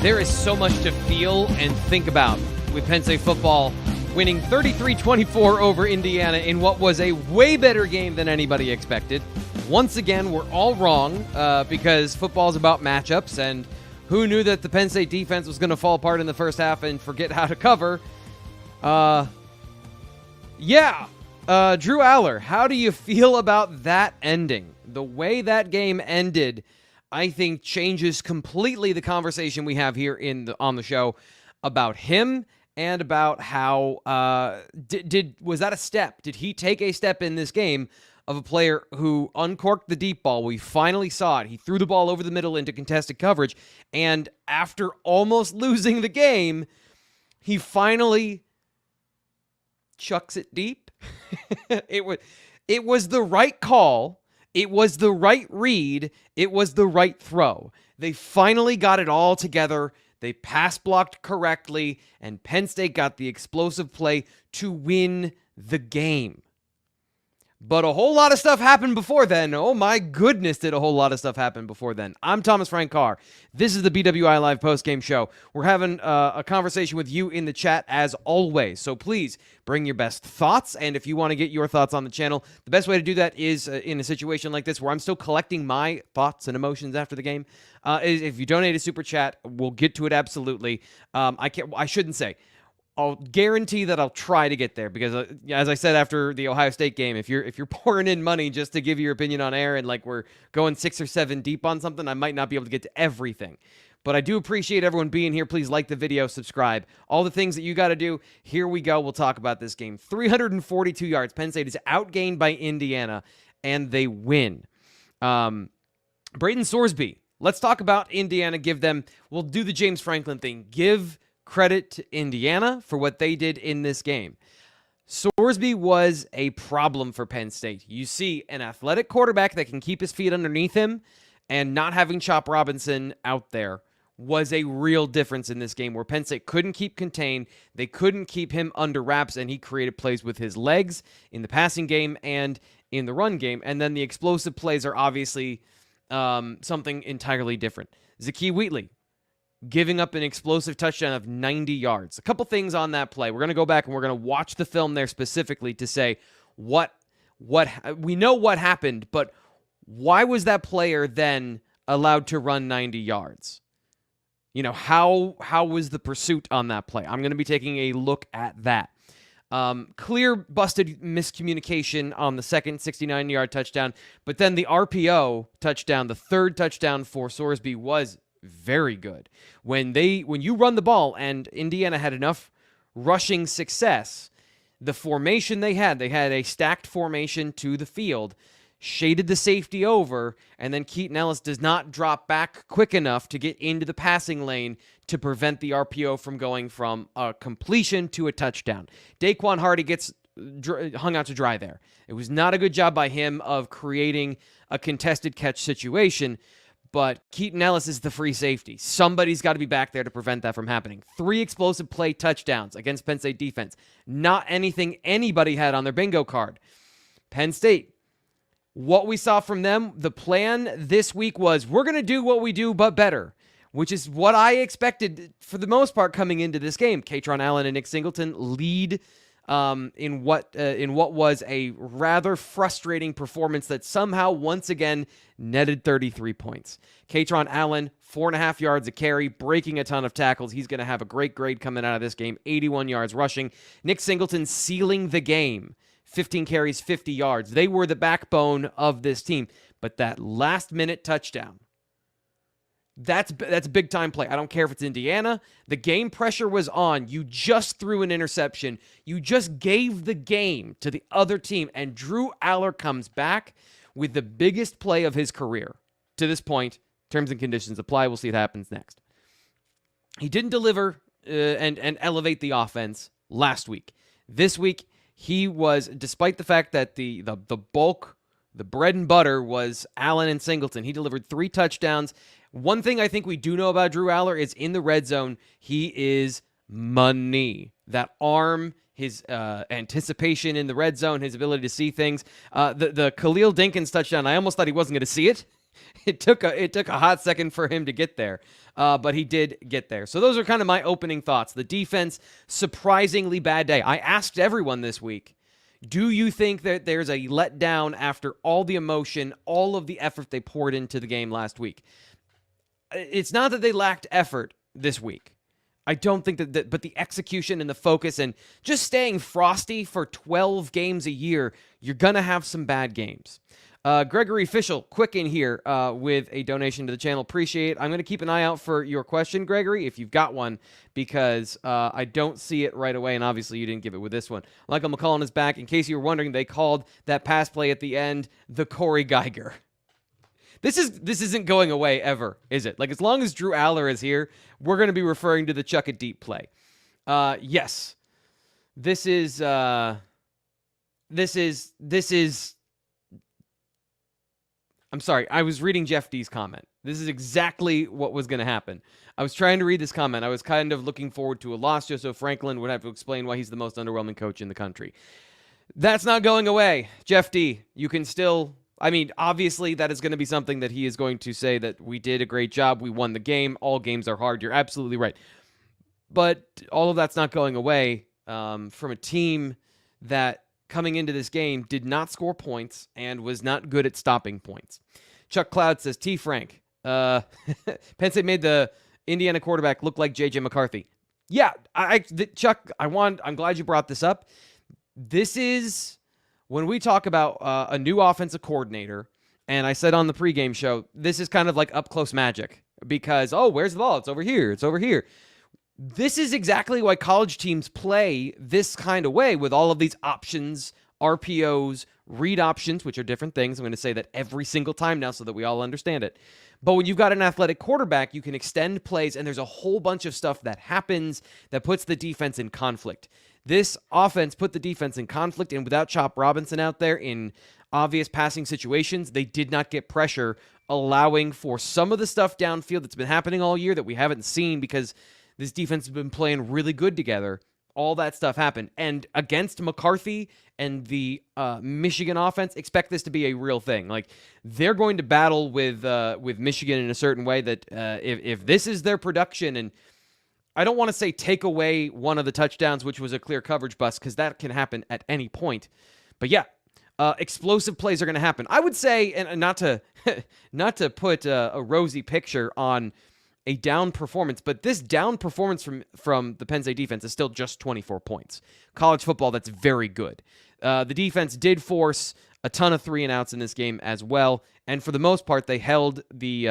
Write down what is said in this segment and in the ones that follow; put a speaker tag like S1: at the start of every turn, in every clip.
S1: There is so much to feel and think about with Penn State football winning 33-24 over Indiana in what was a way better game than anybody expected. Once again, we're all wrong because football is about matchups, and who knew that the Penn State defense was going to fall apart in the first half and forget how to cover? Drew Aller, how do you feel about that ending? The way that game ended, I think, changes completely the conversation we have here on the show about him and about how was that a step? Did he take a step in this game of a player who uncorked the deep ball? We finally saw it. He threw the ball over the middle into contested coverage, and after almost losing the game, he finally chucks it deep. It was the right call. It was the right read. It was the right throw. They finally got it all together. They pass blocked correctly, and Penn State got the explosive play to win the game. But a whole lot of stuff happened before then. Oh my goodness, did a whole lot of stuff happen before then. I'm Thomas Frank Carr. This is the BWI Live Postgame Show. We're having a conversation with you in the chat as always. So please bring your best thoughts. And if you want to get your thoughts on the channel, the best way to do that is in a situation like this where I'm still collecting my thoughts and emotions after the game. Is if you donate a super chat, we'll get to it absolutely. I shouldn't say. I'll guarantee that I'll try to get there because, as I said after the Ohio State game, if you're pouring in money just to give your opinion on air and like we're going 6 or 7 deep on something, I might not be able to get to everything. But I do appreciate everyone being here. Please like the video, subscribe, all the things that you got to do. Here we go. We'll talk about this game. 342 yards. Penn State is outgained by Indiana, and they win. Braden Sorsby. Let's talk about Indiana. We'll do the James Franklin thing. Give credit to Indiana for what they did in this game. Sorsby was a problem for Penn State. You see an athletic quarterback that can keep his feet underneath him, and not having Chop Robinson out there was a real difference in this game where Penn State couldn't keep contained. They couldn't keep him under wraps, and he created plays with his legs in the passing game and in the run game. And then the explosive plays are obviously something entirely different. Zakee Wheatley giving up an explosive touchdown of 90 yards. A couple things on that play. We're going to go back and we're going to watch the film there specifically to say what we know what happened, but why was that player then allowed to run 90 yards? You know, how was the pursuit on that play? I'm going to be taking a look at that. Clear busted miscommunication on the second 69-yard touchdown, but then the RPO touchdown, the third touchdown for Sorsby, was very good. When you run the ball, and Indiana had enough rushing success, the formation they had a stacked formation to the field, shaded the safety over, and then Keaton Ellis does not drop back quick enough to get into the passing lane to prevent the RPO from going from a completion to a touchdown. Daquan Hardy gets hung out to dry there. It was not a good job by him of creating a contested catch situation, but Keaton Ellis is the free safety. Somebody's got to be back there to prevent that from happening. 3 explosive play touchdowns against Penn State defense. Not anything anybody had on their bingo card. Penn State, what we saw from them, the plan this week was, we're going to do what we do, but better, which is what I expected for the most part coming into this game. Katron Allen and Nick Singleton lead in what was a rather frustrating performance that somehow once again netted 33 points. Katron Allen, 4.5 yards a carry, breaking a ton of tackles. He's going to have a great grade coming out of this game. 81 yards rushing. Nick Singleton sealing the game. 15 carries, 50 yards. They were the backbone of this team. But that last-minute touchdown, that's a big-time play. I don't care if it's Indiana. The game pressure was on. You just threw an interception. You just gave the game to the other team, and Drew Aller comes back with the biggest play of his career. To this point, terms and conditions apply. We'll see what happens next. He didn't deliver and elevate the offense last week. This week, he was, despite the fact that the bulk, the bread and butter was Allen and Singleton, he delivered 3 touchdowns. One thing I think we do know about Drew Aller is in the red zone, he is money. That arm, his anticipation in the red zone, his ability to see things. The Khalil Dinkins touchdown, I almost thought he wasn't going to see it. It took a hot second for him to get there, but he did get there. So those are kind of my opening thoughts. The defense, surprisingly bad day. I asked everyone this week, do you think that there's a letdown after all the emotion, all of the effort they poured into the game last week? It's not that they lacked effort this week. I don't think that, but the execution and the focus and just staying frosty for 12 games a year, you're going to have some bad games. Gregory Fischel, quick in here with a donation to the channel. Appreciate it. I'm going to keep an eye out for your question, Gregory, if you've got one, because I don't see it right away, and obviously you didn't give it with this one. Michael McCullen is back. In case you were wondering, they called that pass play at the end the Corey Geiger. This isn't going away ever, is it? Like, as long as Drew Aller is here, we're going to be referring to the Chuck It Deep play. Yes. This is I'm sorry, I was reading Jeff D's comment. This is exactly what was going to happen. I was trying to read this comment. I was kind of looking forward to a loss just so Franklin would have to explain why he's the most underwhelming coach in the country. That's not going away. Jeff D, you can still... I mean, obviously, that is going to be something that he is going to say that we did a great job, we won the game, all games are hard. You're absolutely right. But all of that's not going away from a team that, coming into this game, did not score points and was not good at stopping points. Chuck Cloud says, T. Frank, Penn State made the Indiana quarterback look like J.J. McCarthy. Yeah, Chuck, I'm glad you brought this up. This is... When we talk about a new offensive coordinator, and I said on the pregame show, this is kind of like up-close magic because, oh, where's the ball? It's over here. It's over here. This is exactly why college teams play this kind of way with all of these options, RPOs, read options, which are different things. I'm going to say that every single time now so that we all understand it. But when you've got an athletic quarterback, you can extend plays, and there's a whole bunch of stuff that happens that puts the defense in conflict. This offense put the defense in conflict, and without Chop Robinson out there in obvious passing situations, they did not get pressure, allowing for some of the stuff downfield that's been happening all year that we haven't seen because this defense has been playing really good together. All that stuff happened. And against McCarthy and the Michigan offense, expect this to be a real thing. Like, they're going to battle with Michigan in a certain way that if this is their production, and I don't want to say take away one of the touchdowns, which was a clear coverage bust, because that can happen at any point. But yeah, explosive plays are going to happen. I would say, and not to put a rosy picture on a down performance, but this down performance from the Penn State defense is still just 24 points. College football, that's very good. The defense did force a ton of 3-and-outs in this game as well, and for the most part, they held the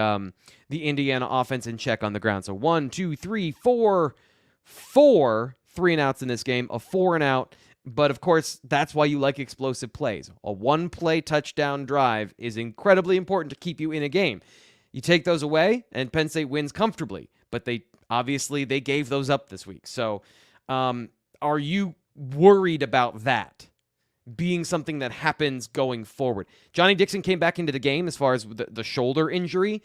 S1: Indiana offense in check on the ground. So 1, 2, 3, 4 3-and-outs in this game, a 4-and-out. But of course, that's why you like explosive plays. A one-play touchdown drive is incredibly important to keep you in a game. You take those away, and Penn State wins comfortably. But they gave those up this week. So are you worried about that being something that happens going forward? Johnny Dixon came back into the game as far as the shoulder injury.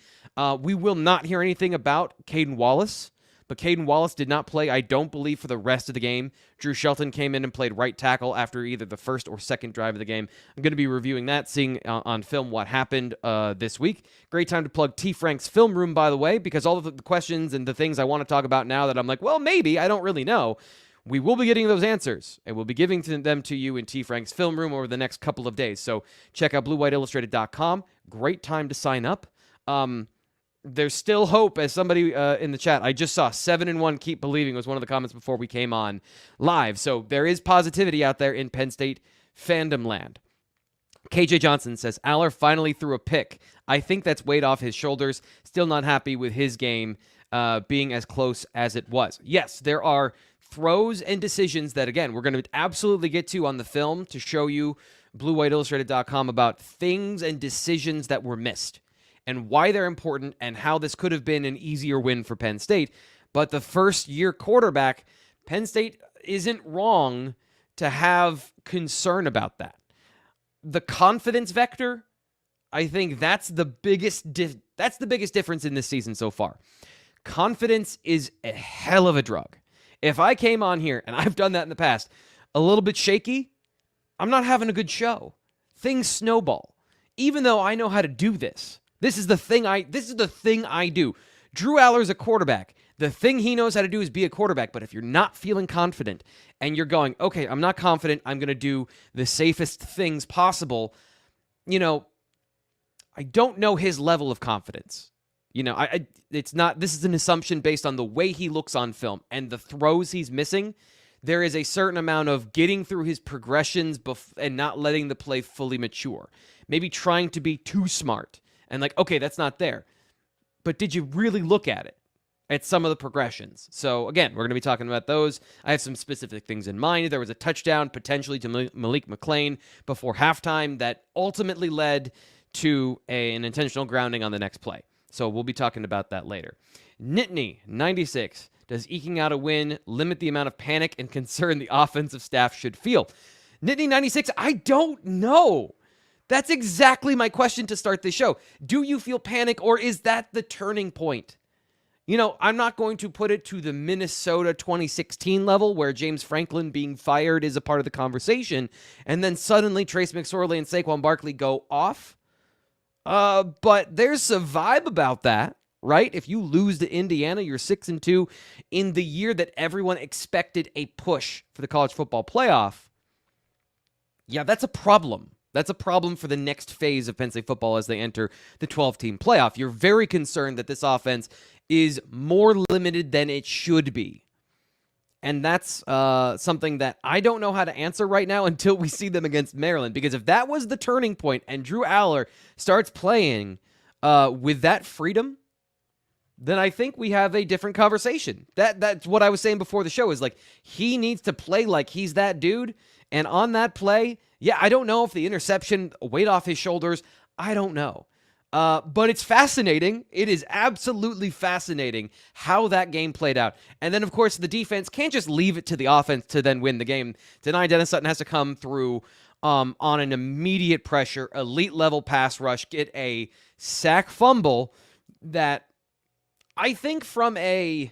S1: We will not hear anything about Caden Wallace, but Caden Wallace did not play, I don't believe, for the rest of the game. Drew Shelton came in and played right tackle after either the first or second drive of the game. I'm going to be reviewing that, seeing on film what happened this week. Great time to plug T. Frank's film room, by the way, because all of the questions and the things I want to talk about now that I'm like, well, maybe, I don't really know, we will be getting those answers, and we'll be giving them to you in T. Frank's film room over the next couple of days. So check out BlueWhiteIllustrated.com. Great time to sign up. There's still hope, as somebody in the chat, I just saw 7-1, keep believing, was one of the comments before we came on live. So there is positivity out there in Penn State fandom land. KJ Johnson says, Aller finally threw a pick. I think that's weight off his shoulders. Still not happy with his game being as close as it was. Yes, there are throws and decisions that, again, we're going to absolutely get to on the film to show you, BlueWhiteIllustrated.com, about things and decisions that were missed and why they're important and how this could have been an easier win for Penn State. But the first-year quarterback, Penn State isn't wrong to have concern about that. The confidence vector, I think that's the biggest difference in this season so far. Confidence is a hell of a drug. If I came on here, and I've done that in the past, a little bit shaky, I'm not having a good show. Things snowball. Even though I know how to do this, This is the thing I do. Drew Aller's a quarterback. The thing he knows how to do is be a quarterback. But if you're not feeling confident and you're going, okay, I'm not confident, I'm going to do the safest things possible, I don't know his level of confidence. It's not, this is an assumption based on the way he looks on film and the throws he's missing. There is a certain amount of getting through his progressions and not letting the play fully mature. Maybe trying to be too smart and okay, that's not there. But did you really look at some of the progressions? So again, we're going to be talking about those. I have some specific things in mind. There was a touchdown potentially to Malik McClain before halftime that ultimately led to an intentional grounding on the next play. So we'll be talking about that later. Nittany, 96. Does eking out a win limit the amount of panic and concern the offensive staff should feel? Nittany, 96, I don't know. That's exactly my question to start this show. Do you feel panic, or is that the turning point? I'm not going to put it to the Minnesota 2016 level where James Franklin being fired is a part of the conversation, and then suddenly Trace McSorley and Saquon Barkley go off. But there's a vibe about that, right? If you lose to Indiana, you're 6-2 in the year that everyone expected a push for the college football playoff. Yeah, that's a problem. That's a problem for the next phase of Penn State football as they enter the 12-team playoff. You're very concerned that this offense is more limited than it should be. And that's something that I don't know how to answer right now until we see them against Maryland. Because if that was the turning point and Drew Aller starts playing with that freedom, then I think we have a different conversation. That's what I was saying before the show is he needs to play like he's that dude. And on that play, yeah, I don't know if the interception weighed off his shoulders. I don't know. But it's fascinating. It is absolutely fascinating how that game played out. And then, of course, the defense can't just leave it to the offense to then win the game. Denai Dennis Sutton has to come through on an immediate pressure, elite-level pass rush, get a sack fumble that I think from a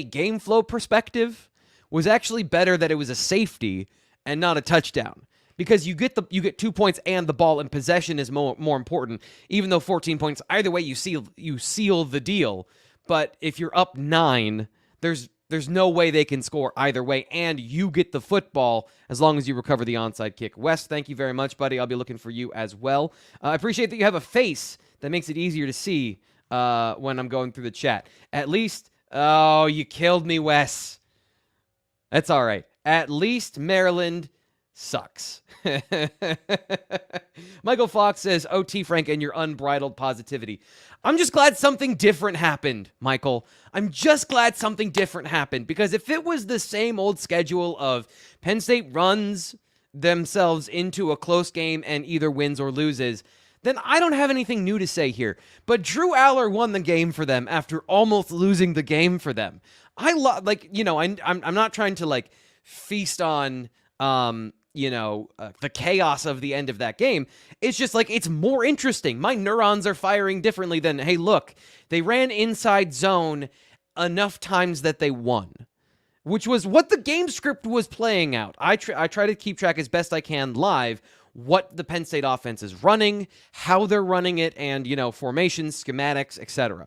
S1: game flow perspective was actually better that it was a safety and not a touchdown, because you get 2 points and the ball in possession is more important. Even though 14 points, either way you seal the deal. But if you're up 9, there's no way they can score either way, and you get the football as long as you recover the onside kick. Wes, thank you very much, buddy. I'll be looking for you as well. I appreciate that you have a face that makes it easier to see when I'm going through the chat. At least, oh, you killed me, Wes. That's all right. At least Maryland sucks. Michael Fox says, OT Frank and your unbridled positivity. I'm just glad something different happened, Michael. I'm just glad something different happened, because if it was the same old schedule of Penn State runs themselves into a close game and either wins or loses, then I don't have anything new to say here. But Drew Aller won the game for them after almost losing the game for them. I'm not trying to feast on the chaos of the end of that game. It's just it's more interesting. My neurons are firing differently than, hey, look, they ran inside zone enough times that they won, which was what the game script was playing out. I try to keep track as best I can live what the Penn State offense is running, how they're running it, and formations, schematics, etc.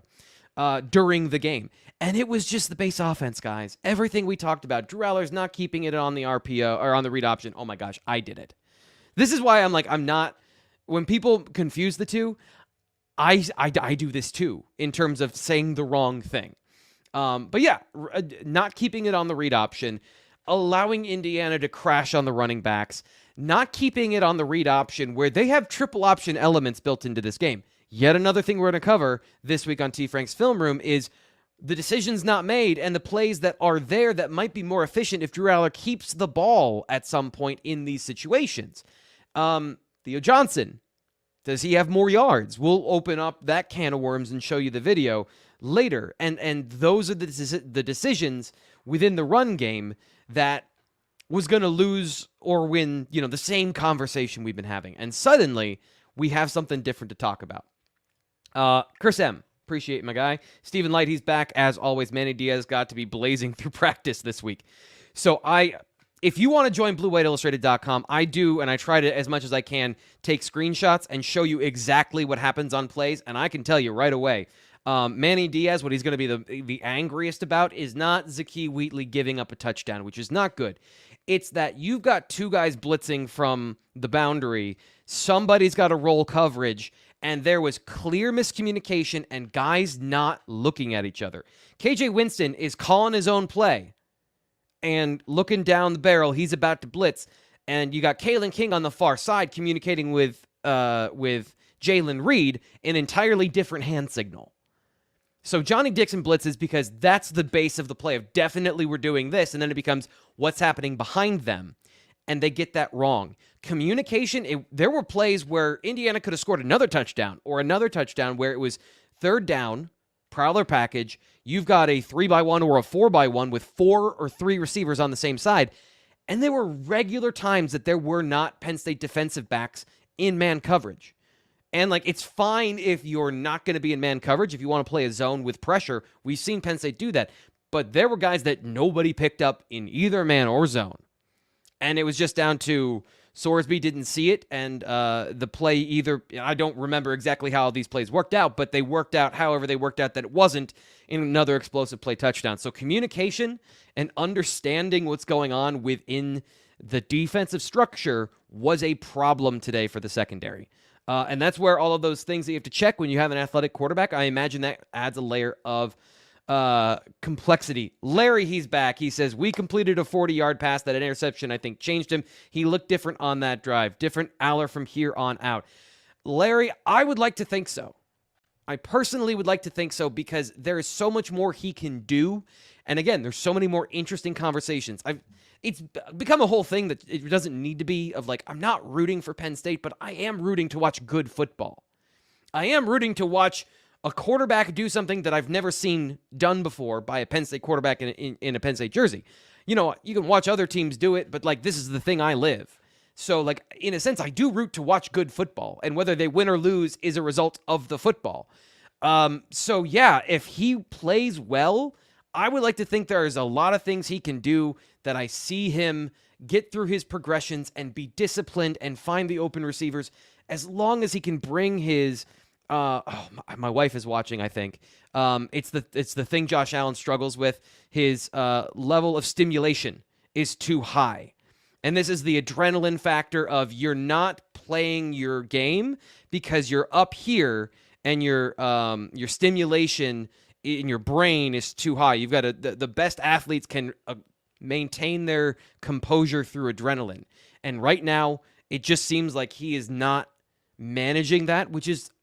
S1: During the game. And it was just the base offense, guys. Everything we talked about. Drew Aller's not keeping it on the RPO or on the read option. Oh my gosh, I did it. This is why I'm not. When people confuse the two, I do this too in terms of saying the wrong thing. But yeah, not keeping it on the read option, allowing Indiana to crash on the running backs, not keeping it on the read option where they have triple option elements built into this game. Yet another thing we're going to cover this week on T. Frank's Film Room is the decisions not made and the plays that are there that might be more efficient if Drew Aller keeps the ball at some point in these situations. Theo Johnson, does he have more yards? We'll open up that can of worms and show you the video later. And those are the decisions within the run game that was going to lose or win, the same conversation we've been having. And suddenly we have something different to talk about. Chris M., appreciate my guy. Stephen Light, he's back as always. Manny Diaz got to be blazing through practice this week. So I if you want to join BlueWhiteIllustrated.com, I do, and I try to, as much as I can, take screenshots and show you exactly what happens on plays, and I can tell you right away. Manny Diaz, what he's going to be the angriest about is not Zakee Wheatley giving up a touchdown, which is not good. It's that you've got two guys blitzing from the boundary, somebody's got to roll coverage, and there was clear miscommunication and guys not looking at each other. KJ Winston is calling his own play and looking down the barrel. He's about to blitz, and you got Kalen King on the far side communicating with Jalen Reed, an entirely different hand signal. So Johnny Dixon blitzes because that's the base of the play of definitely we're doing this, and then it becomes what's happening behind them, and they get that wrong. Communication, there were plays where Indiana could have scored another touchdown or another touchdown where it was third down, prowler package, you've got a 3x1 or a 4x1 with 4 or 3 receivers on the same side, and there were regular times that there were not Penn State defensive backs in man coverage. And, it's fine if you're not going to be in man coverage. If you want to play a zone with pressure, we've seen Penn State do that. But there were guys that nobody picked up in either man or zone. And it was just down to Sorsby didn't see it, and the play either, I don't remember exactly how these plays worked out, but they worked out however they worked out that it wasn't in another explosive play touchdown. So communication and understanding what's going on within the defensive structure was a problem today for the secondary. And that's where all of those things that you have to check when you have an athletic quarterback, I imagine that adds a layer of complexity. Larry, he's back. He says, we completed a 40-yard pass. That interception, I think, changed him. He looked different on that drive. Different Aller from here on out. Larry, I would like to think so. I personally would like to think so because there is so much more he can do. And again, there's so many more interesting conversations. It's become a whole thing that it doesn't need to be of I'm not rooting for Penn State, but I am rooting to watch good football. I am rooting to watch a quarterback do something that I've never seen done before by a Penn State quarterback in a Penn State jersey. You can watch other teams do it, but this is the thing I live. So in a sense, I do root to watch good football, and whether they win or lose is a result of the football. So yeah, if he plays well, I would like to think there's a lot of things he can do that I see him get through his progressions and be disciplined and find the open receivers as long as he can bring his my wife is watching, I think. It's the thing Josh Allen struggles with. His level of stimulation is too high. And this is the adrenaline factor of you're not playing your game because you're up here and your stimulation in your brain is too high. You've got the best athletes can maintain their composure through adrenaline. And right now, it just seems like he is not managing that,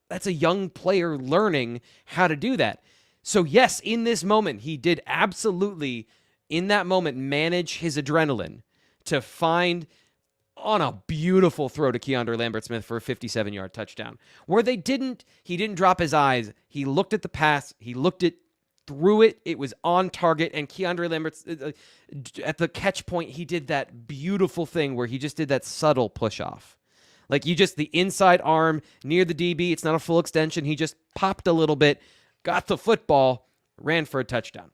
S1: that's a young player learning how to do that. So yes, in this moment, he did absolutely, in that moment, manage his adrenaline to find on a beautiful throw to Keandre Lambert-Smith for a 57-yard touchdown, where he didn't drop his eyes. He looked at the pass. He looked it, threw it. It was on target. And Keandre Lambert, at the catch point, he did that beautiful thing where he just did that subtle push-off. The inside arm near the DB, it's not a full extension. He just popped a little bit, got the football, ran for a touchdown.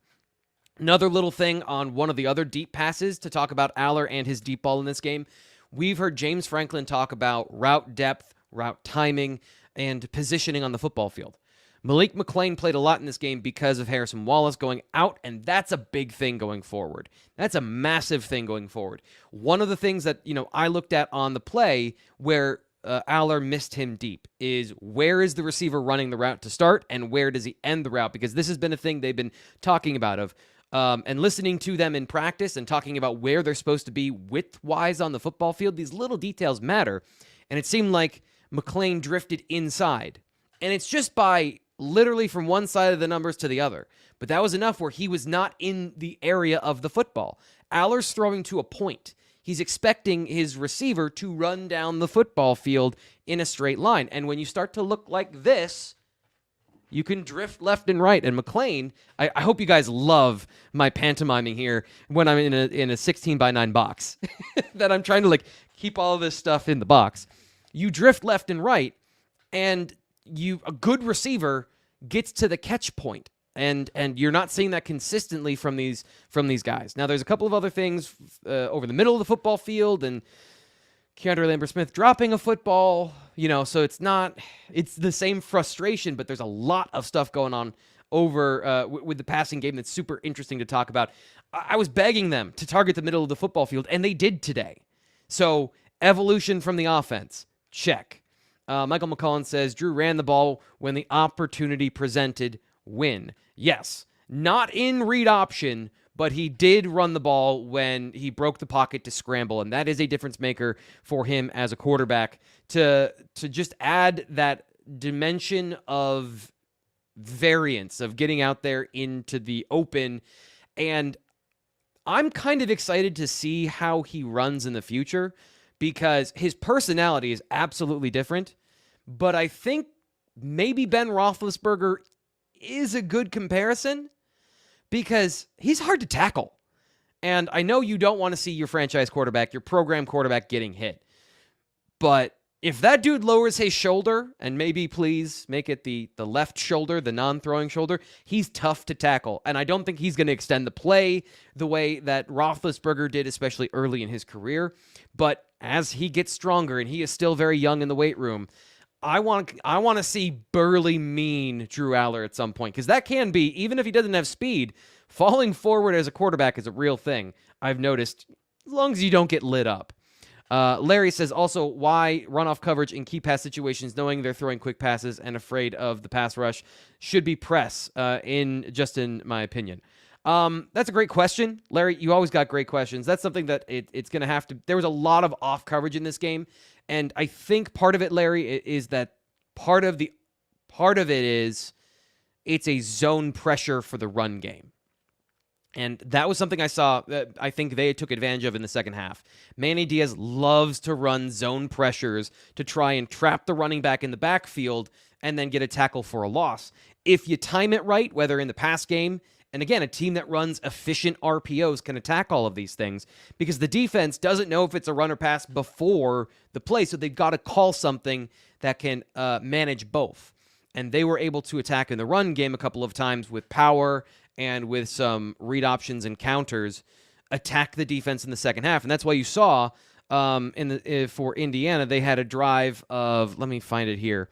S1: Another little thing on one of the other deep passes to talk about Aller and his deep ball in this game. We've heard James Franklin talk about route depth, route timing, and positioning on the football field. Malik McClain played a lot in this game because of Harrison Wallace going out, and that's a big thing going forward. That's a massive thing going forward. One of the things that I looked at on the play where Aller missed him deep is where is the receiver running the route to start and where does he end the route? Because this has been a thing they've been talking about and listening to them in practice and talking about where they're supposed to be width-wise on the football field. These little details matter, and it seemed like McClain drifted inside. And it's just by literally from one side of the numbers to the other. But that was enough where he was not in the area of the football. Aller's throwing to a point. He's expecting his receiver to run down the football field in a straight line. And when you start to look like this, you can drift left and right. And McClain, I hope you guys love my pantomiming here when I'm in a 16 by 9 box that I'm trying to keep all of this stuff in the box. You drift left and right, and a good receiver gets to the catch point. And you're not seeing that consistently from these guys. Now, there's a couple of other things over the middle of the football field, and Keandre Lambert-Smith dropping a football, so it's the same frustration, but there's a lot of stuff going on over with the passing game that's super interesting to talk about. I was begging them to target the middle of the football field, and they did today. So, evolution from the offense, check. Michael McCollin says, Drew ran the ball when the opportunity presented, win. Yes, not in read option, but he did run the ball when he broke the pocket to scramble, and that is a difference maker for him as a quarterback to just add that dimension of variance of getting out there into the open. And I'm kind of excited to see how he runs in the future because his personality is absolutely different, but I think maybe Ben Roethlisberger is a good comparison because he's hard to tackle. And I know you don't want to see your franchise quarterback, your program quarterback getting hit. But if that dude lowers his shoulder, and maybe please make it the left shoulder, the non-throwing shoulder, he's tough to tackle. And I don't think he's going to extend the play the way that Roethlisberger did, especially early in his career. But as he gets stronger, and he is still very young in the weight room, I want to see burly, mean Drew Aller at some point, because that can be, even if he doesn't have speed, falling forward as a quarterback is a real thing, I've noticed, as long as you don't get lit up. Larry says also, why runoff coverage in key pass situations, knowing they're throwing quick passes and afraid of the pass rush, should be press, in my opinion. That's a great question. Larry, you always got great questions. That's something that it's going to have to... There was a lot of off coverage in this game, and I think part of it, Larry, is that part of it is it's a zone pressure for the run game. And that was something I saw that I think they took advantage of in the second half. Manny Diaz loves to run zone pressures to try and trap the running back in the backfield and then get a tackle for a loss. If you time it right, whether in the pass game, and again, a team that runs efficient RPOs can attack all of these things because the defense doesn't know if it's a run or pass before the play, so they've got to call something that can manage both. And they were able to attack in the run game a couple of times with power and with some read options and counters, attack the defense in the second half. And that's why you saw for Indiana, they had a drive of, let me find it here,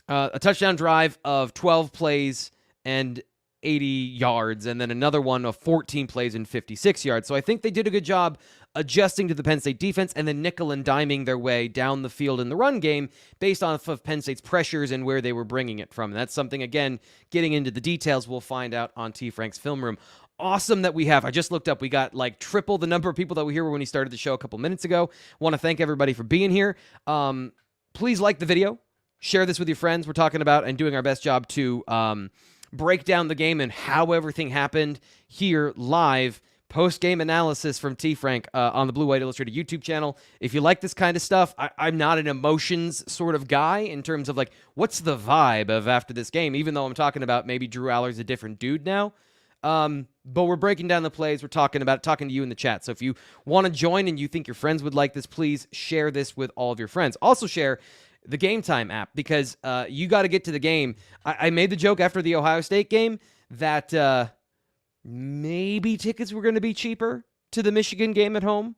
S1: a touchdown drive of 12 plays and 80 yards, and then another one of 14 plays and 56 yards. So I think they did a good job adjusting to the Penn State defense and then nickel and diming their way down the field in the run game based off of Penn State's pressures and where they were bringing it from. And that's something, again, getting into the details, we'll find out on T. Frank's Film Room. Awesome that we have. I just looked up. We got like triple the number of people that were here when he started the show a couple minutes ago. Want to thank everybody for being here. Please like the video. Share this with your friends. We're talking about and doing our best job to break down the game and how everything happened here live. Post-game analysis from T. Frank on the Blue White Illustrated YouTube channel. If you like this kind of stuff, I'm not an emotions sort of guy in terms of like, what's the vibe of after this game, even though I'm talking about maybe Drew Aller's a different dude now. But we're breaking down the plays. We're talking to you in the chat. So if you want to join and you think your friends would like this, please share this with all of your friends. Also share the Game Time app because you got to get to the game. I made the joke after the Ohio State game that maybe tickets were going to be cheaper to the Michigan game at home,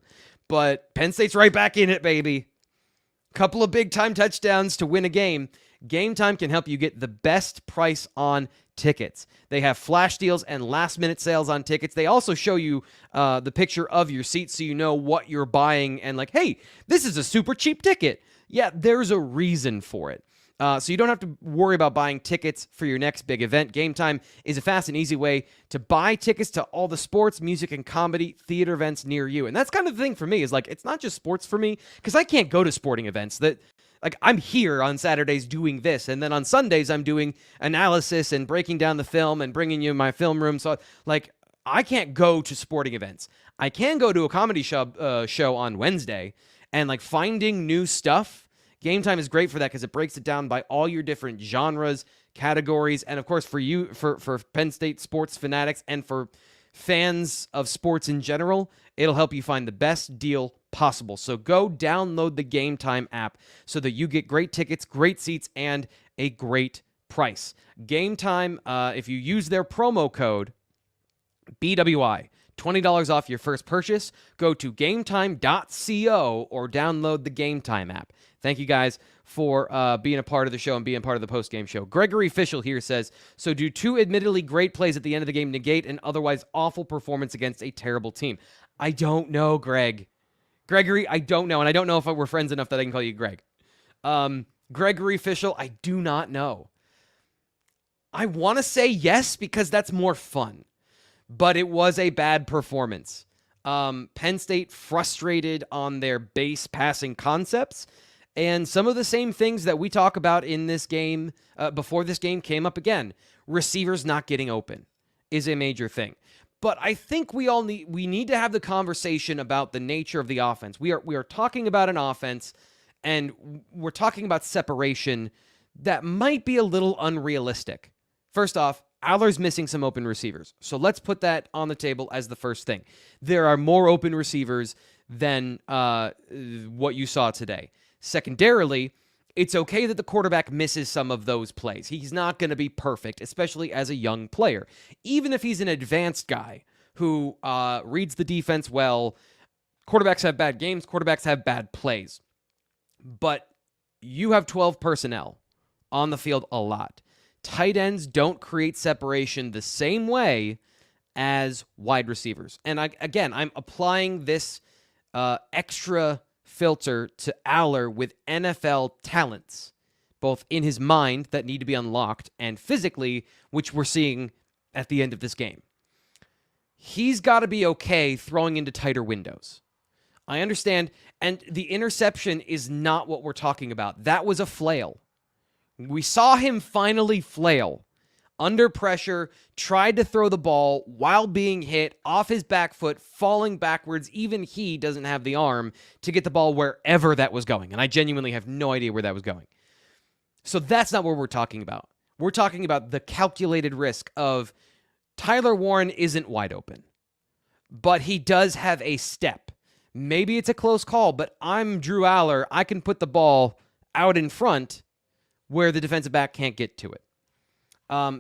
S1: but Penn State's right back in it, baby. Couple of big-time touchdowns to win a game. Game Time can help you get the best price on tickets. They have flash deals and last-minute sales on tickets. They also show you the picture of your seat so you know what you're buying and like, hey, this is a super cheap ticket. Yeah, there's a reason for it. So you don't have to worry about buying tickets for your next big event. Game Time is a fast and easy way to buy tickets to all the sports, music, and comedy theater events near you. And that's kind of the thing for me is like, it's not just sports for me because I can't go to sporting events that like I'm here on Saturdays doing this. And then on Sundays, I'm doing analysis and breaking down the film and bringing you my film room. So like I can't go to sporting events. I can go to a comedy show on Wednesday and like finding new stuff. Game Time is great for that because it breaks it down by all your different genres, categories, and of course for you, for Penn State sports fanatics and for fans of sports in general, it'll help you find the best deal possible. So go download the Game Time app so that you get great tickets, great seats, and a great price. Game Time, if you use their promo code BWI, $20 off your first purchase. Go to gametime.co or download the Game Time app. Thank you guys for being a part of the show and being part of the post-game show. Gregory Fischel here says, so do two admittedly great plays at the end of the game negate an otherwise awful performance against a terrible team? I don't know, Gregory, I don't know, and I don't know if we're friends enough that I can call you Greg. Gregory Fischel, I do not know. I want to say yes because that's more fun, but it was a bad performance. Penn State frustrated on their base passing concepts, and some of the same things that we talk about in this game before this game came up again. Receivers not getting open is a major thing. But I think we need to have the conversation about the nature of the offense. We are talking about an offense, and we're talking about separation that might be a little unrealistic. First off, Aller's missing some open receivers. So let's put that on the table as the first thing. There are more open receivers than what you saw today. Secondarily, it's okay that the quarterback misses some of those plays. He's not going to be perfect, especially as a young player. Even if he's an advanced guy who reads the defense well, quarterbacks have bad games, quarterbacks have bad plays. But you have 12 personnel on the field a lot. Tight ends don't create separation the same way as wide receivers. And I'm applying this extra filter to Aller with NFL talents, both in his mind that need to be unlocked and physically, which we're seeing at the end of this game. He's got to be okay throwing into tighter windows. I understand, and the interception is not what we're talking about. That was a flail. We saw him finally flail under pressure, tried to throw the ball while being hit off his back foot, falling backwards. Even he doesn't have the arm to get the ball wherever that was going. And I genuinely have no idea where that was going. So that's not what we're talking about. We're talking about the calculated risk of Tyler Warren isn't wide open, but he does have a step. Maybe it's a close call, but I'm Drew Aller. I can put the ball out in front where the defensive back can't get to it.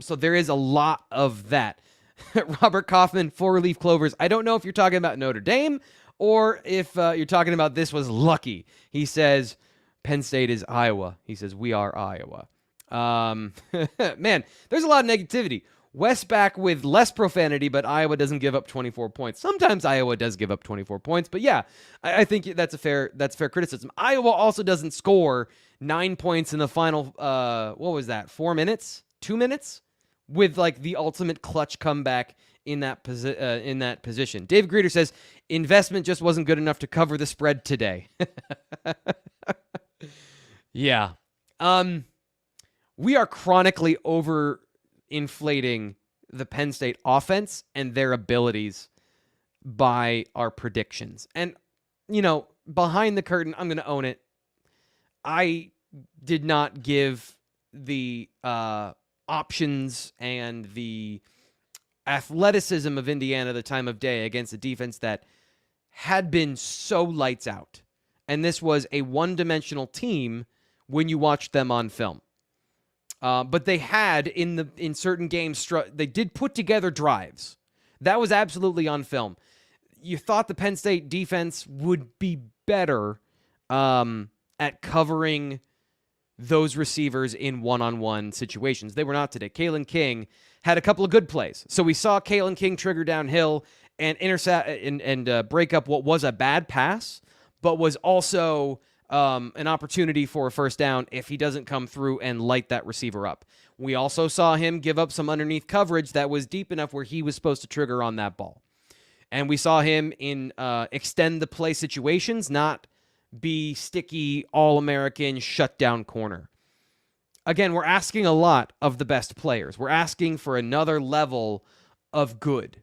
S1: So there is a lot of that. Robert Kaufman, 4-leaf clovers. I don't know if you're talking about Notre Dame or if you're talking about this was lucky. He says, Penn State is Iowa. He says, we are Iowa. Man, there's a lot of negativity. West back with less profanity, but Iowa doesn't give up 24 points. Sometimes Iowa does give up 24 points, but yeah, I think that's fair criticism. Iowa also doesn't score 9 points in the final, 4 minutes? 2 minutes? With like the ultimate clutch comeback in that position. David Greeter says, investment just wasn't good enough to cover the spread today. Yeah. We are chronically overinflating the Penn State offense and their abilities by our predictions. And, behind the curtain, I'm going to own it. I did not give the options and the athleticism of Indiana the time of day against a defense that had been so lights out. And this was a one-dimensional team when you watched them on film. But they had, in certain games, they did put together drives. That was absolutely on film. You thought the Penn State defense would be better at covering those receivers in one-on-one situations. They were not today. Kalen King had a couple of good plays. So we saw Kalen King trigger downhill and intercept and break up what was a bad pass, but was also an opportunity for a first down if he doesn't come through and light that receiver up. We also saw him give up some underneath coverage that was deep enough where he was supposed to trigger on that ball. And we saw him in extend the play situations, not be sticky, all-American, shutdown corner. Again, we're asking a lot of the best players. We're asking for another level of good.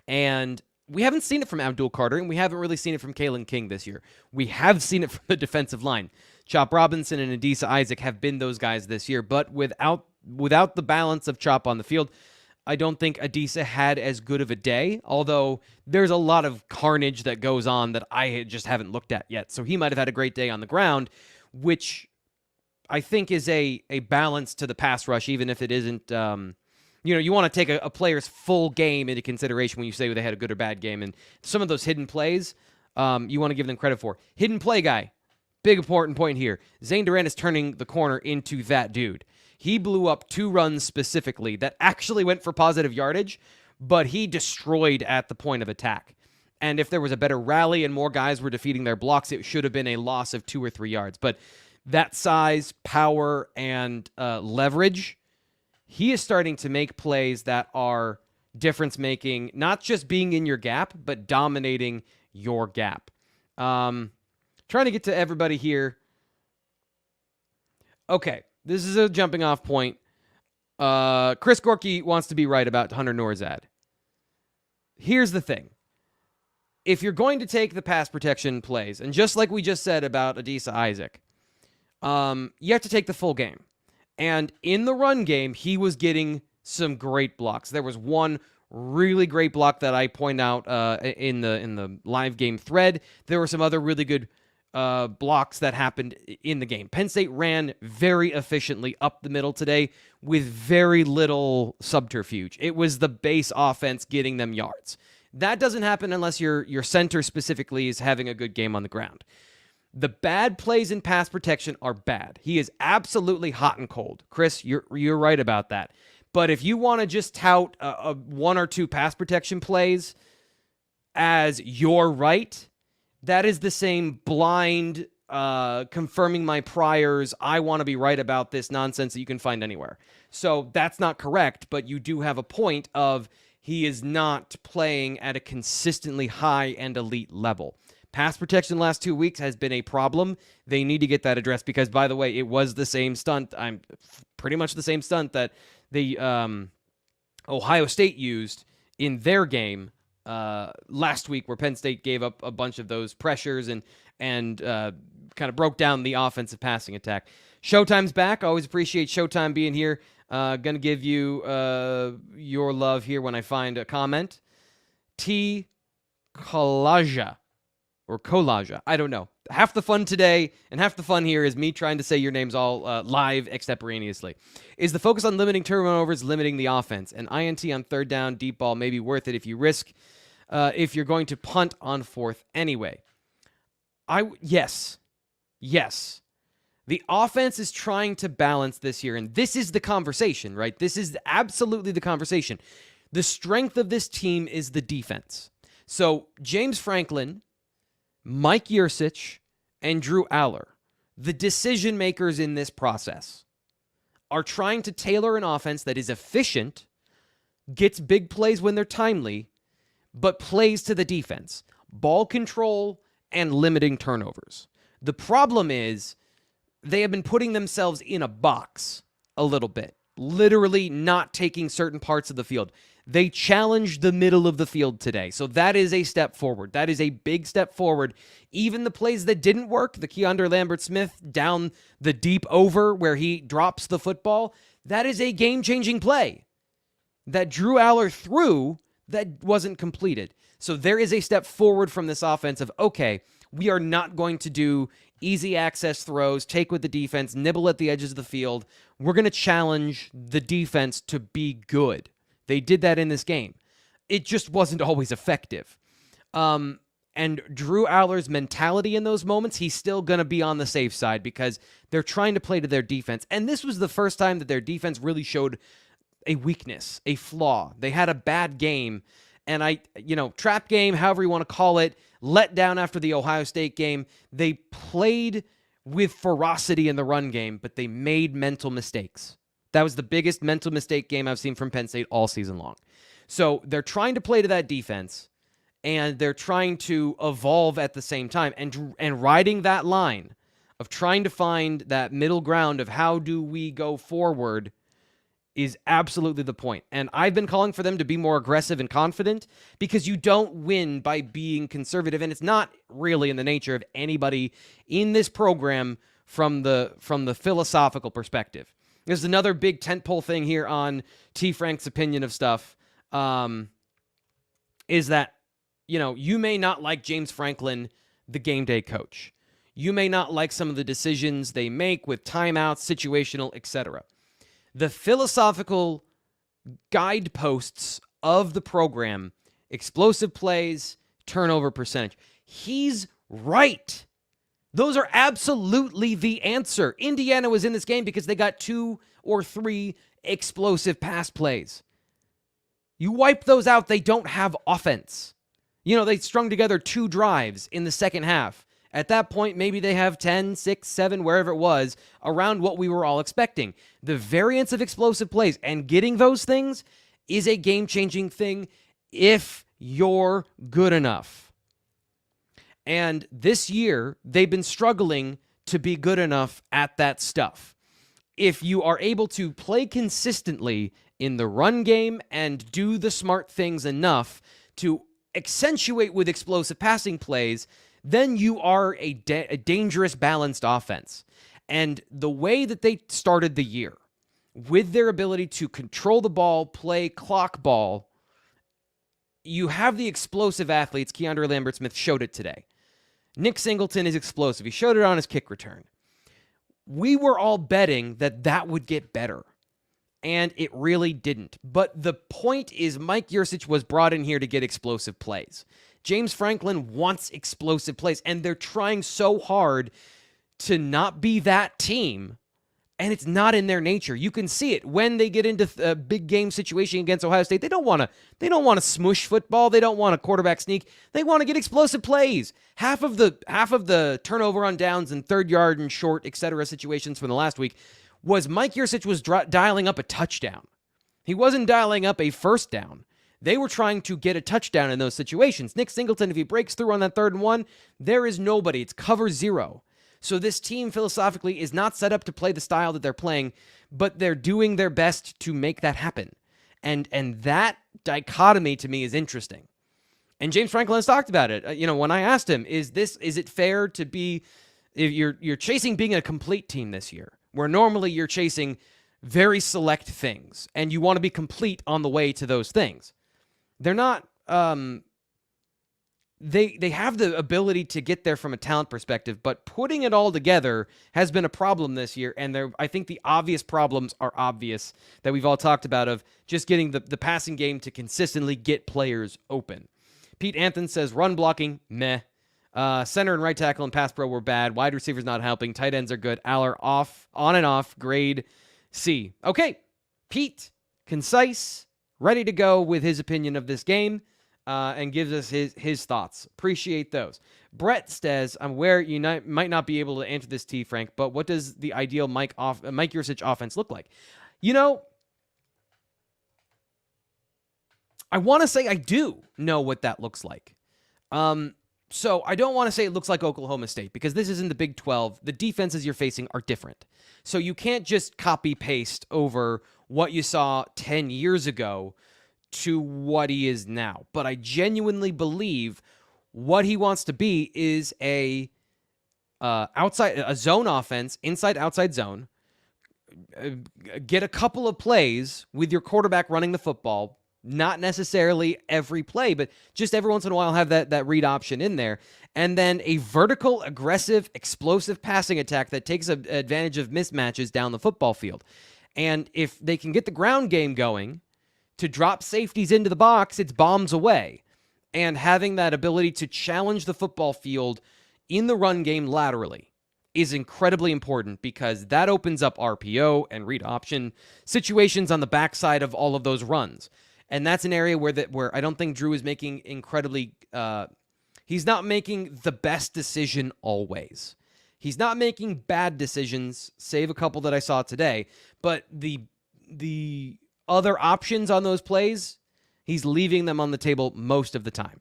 S1: And we haven't seen it from Abdul Carter, and we haven't really seen it from Kalen King this year. We have seen it from the defensive line. Chop Robinson and Adisa Isaac have been those guys this year, but without the balance of Chop on the field, I don't think Adisa had as good of a day, although there's a lot of carnage that goes on that I just haven't looked at yet. So he might have had a great day on the ground, which I think is a balance to the pass rush, even if it isn't. You want to take a player's full game into consideration when you say they had a good or bad game, and some of those hidden plays, you want to give them credit for. Hidden play guy, big important point here. Zane Durant is turning the corner into that dude. He blew up 2 runs specifically that actually went for positive yardage, but he destroyed at the point of attack. And if there was a better rally and more guys were defeating their blocks, it should have been a loss of 2 or 3 yards. But that size, power, and leverage, he is starting to make plays that are difference-making, not just being in your gap, but dominating your gap. Trying to get to everybody here. Okay, this is a jumping-off point. Chris Gorky wants to be right about Hunter Nourzad. Here's the thing. If you're going to take the pass protection plays, and just like we just said about Adisa Isaac, you have to take the full game. And in the run game, he was getting some great blocks. There was one really great block that I point out in the live game thread. There were some other really good blocks that happened in the game. Penn State ran very efficiently up the middle today with very little subterfuge. It was the base offense getting them yards. That doesn't happen unless your center specifically is having a good game on the ground. The bad plays in pass protection are bad. He is absolutely hot and cold. Chris, you're right about that. But if you want to just tout a 1 or 2 pass protection plays as your right, that is the same blind, confirming my priors, I want to be right about this nonsense that you can find anywhere. So that's not correct, but you do have a point of he is not playing at a consistently high and elite level. Pass protection the last 2 weeks has been a problem. They need to get that addressed because, by the way, it was the same stunt. I'm pretty much the same stunt that the Ohio State used in their game last week, where Penn State gave up a bunch of those pressures and kind of broke down the offensive passing attack. Showtime's back. I always appreciate Showtime being here. Gonna give you your love here when I find a comment. T. Collaja. Or Collaja. I don't know. Half the fun today and half the fun here is me trying to say your names all live extemporaneously. Is the focus on limiting turnovers limiting the offense? An INT on 3rd down, deep ball may be worth it if you risk, if you're going to punt on 4th anyway. Yes. The offense is trying to balance this year, and this is the conversation, right? This is absolutely the conversation. The strength of this team is the defense. So James Franklin, Mike Yurcich, and Drew Aller, the decision makers in this process, are trying to tailor an offense that is efficient, gets big plays when they're timely, but plays to the defense, ball control, and limiting turnovers. The problem is they have been putting themselves in a box a little bit, literally not taking certain parts of the field. They challenged the middle of the field today. So that is a step forward. That is a big step forward. Even the plays that didn't work, the Keandre Lambert-Smith down the deep over where he drops the football, that is a game-changing play that Drew Aller threw that wasn't completed. So there is a step forward from this offense of, okay, we are not going to do easy access throws, take with the defense, nibble at the edges of the field. We're going to challenge the defense to be good. They did that in this game. It just wasn't always effective. And Drew Aller's mentality in those moments, he's still going to be on the safe side because they're trying to play to their defense. And this was the first time that their defense really showed a weakness, a flaw. They had a bad game. And trap game, however you want to call it, let down after the Ohio State game. They played with ferocity in the run game, but they made mental mistakes. That was the biggest mental mistake game I've seen from Penn State all season long. So they're trying to play to that defense, and they're trying to evolve at the same time. And riding that line of trying to find that middle ground of how do we go forward is absolutely the point. And I've been calling for them to be more aggressive and confident because you don't win by being conservative, and it's not really in the nature of anybody in this program from the philosophical perspective. There's another big tentpole thing here on T. Frank's opinion of stuff, is that, you may not like James Franklin, the game day coach. You may not like some of the decisions they make with timeouts, situational, etc. The philosophical guideposts of the program, explosive plays, turnover percentage, he's right. Those are absolutely the answer. Indiana was in this game because they got 2 or 3 explosive pass plays. You wipe those out, they don't have offense. They strung together 2 drives in the second half. At that point, maybe they have 10, 6, 7, wherever it was, around what we were all expecting. The variance of explosive plays and getting those things is a game-changing thing if you're good enough. And this year, they've been struggling to be good enough at that stuff. If you are able to play consistently in the run game and do the smart things enough to accentuate with explosive passing plays, then you are a dangerous, balanced offense. And the way that they started the year, with their ability to control the ball, play clock ball, you have the explosive athletes. Keandre Lambert-Smith showed it today. Nick Singleton is explosive. He showed it on his kick return. We were all betting that would get better, and it really didn't. But the point is Mike Yurcich was brought in here to get explosive plays. James Franklin wants explosive plays, and they're trying so hard to not be that team, and it's not in their nature. You can see it when they get into a big game situation against Ohio State. They don't want to smush football. They don't want a quarterback sneak. They want to get explosive plays. Half of the turnover on downs and 3rd yard and short, etc. situations from the last week was Mike Yurcich was dialing up a touchdown. He wasn't dialing up a first down. They were trying to get a touchdown in those situations. Nick Singleton, if he breaks through on that 3rd and 1, there is nobody. It's cover 0. So this team philosophically is not set up to play the style that they're playing, but they're doing their best to make that happen. And that dichotomy to me is interesting. And James Franklin has talked about it. When I asked him, is it fair to be, if you're chasing being a complete team this year, where normally you're chasing very select things and you want to be complete on the way to those things. They're not, they have the ability to get there from a talent perspective, but putting it all together has been a problem this year. And I think the obvious problems are obvious that we've all talked about, of just getting the passing game to consistently get players open. Pete Anthony says run blocking, meh. Center and right tackle and pass pro were bad. Wide receivers not helping. Tight ends are good. Aller on and off, grade C. Okay, Pete, concise, ready to go with his opinion of this game, and gives us his thoughts. Appreciate those. Brett says, I'm aware you might not be able to answer this, T. Frank, but what does the ideal Mike Yurcich offense look like? I want to say I do know what that looks like. So I don't want to say it looks like Oklahoma State, because this isn't the Big 12. The defenses you're facing are different. So you can't just copy-paste over what you saw 10 years ago to what he is now. But I genuinely believe what he wants to be is a zone offense, inside-outside zone. Get a couple of plays with your quarterback running the football. Not necessarily every play, but just every once in a while have that read option in there. And then a vertical, aggressive, explosive passing attack that takes advantage of mismatches down the football field. And if they can get the ground game going to drop safeties into the box, it's bombs away. And having that ability to challenge the football field in the run game laterally is incredibly important, because that opens up RPO and read option situations on the backside of all of those runs. And that's an area where I don't think Drew is making incredibly... he's not making the best decision always. He's not making bad decisions, save a couple that I saw today. But the other options on those plays, he's leaving them on the table most of the time.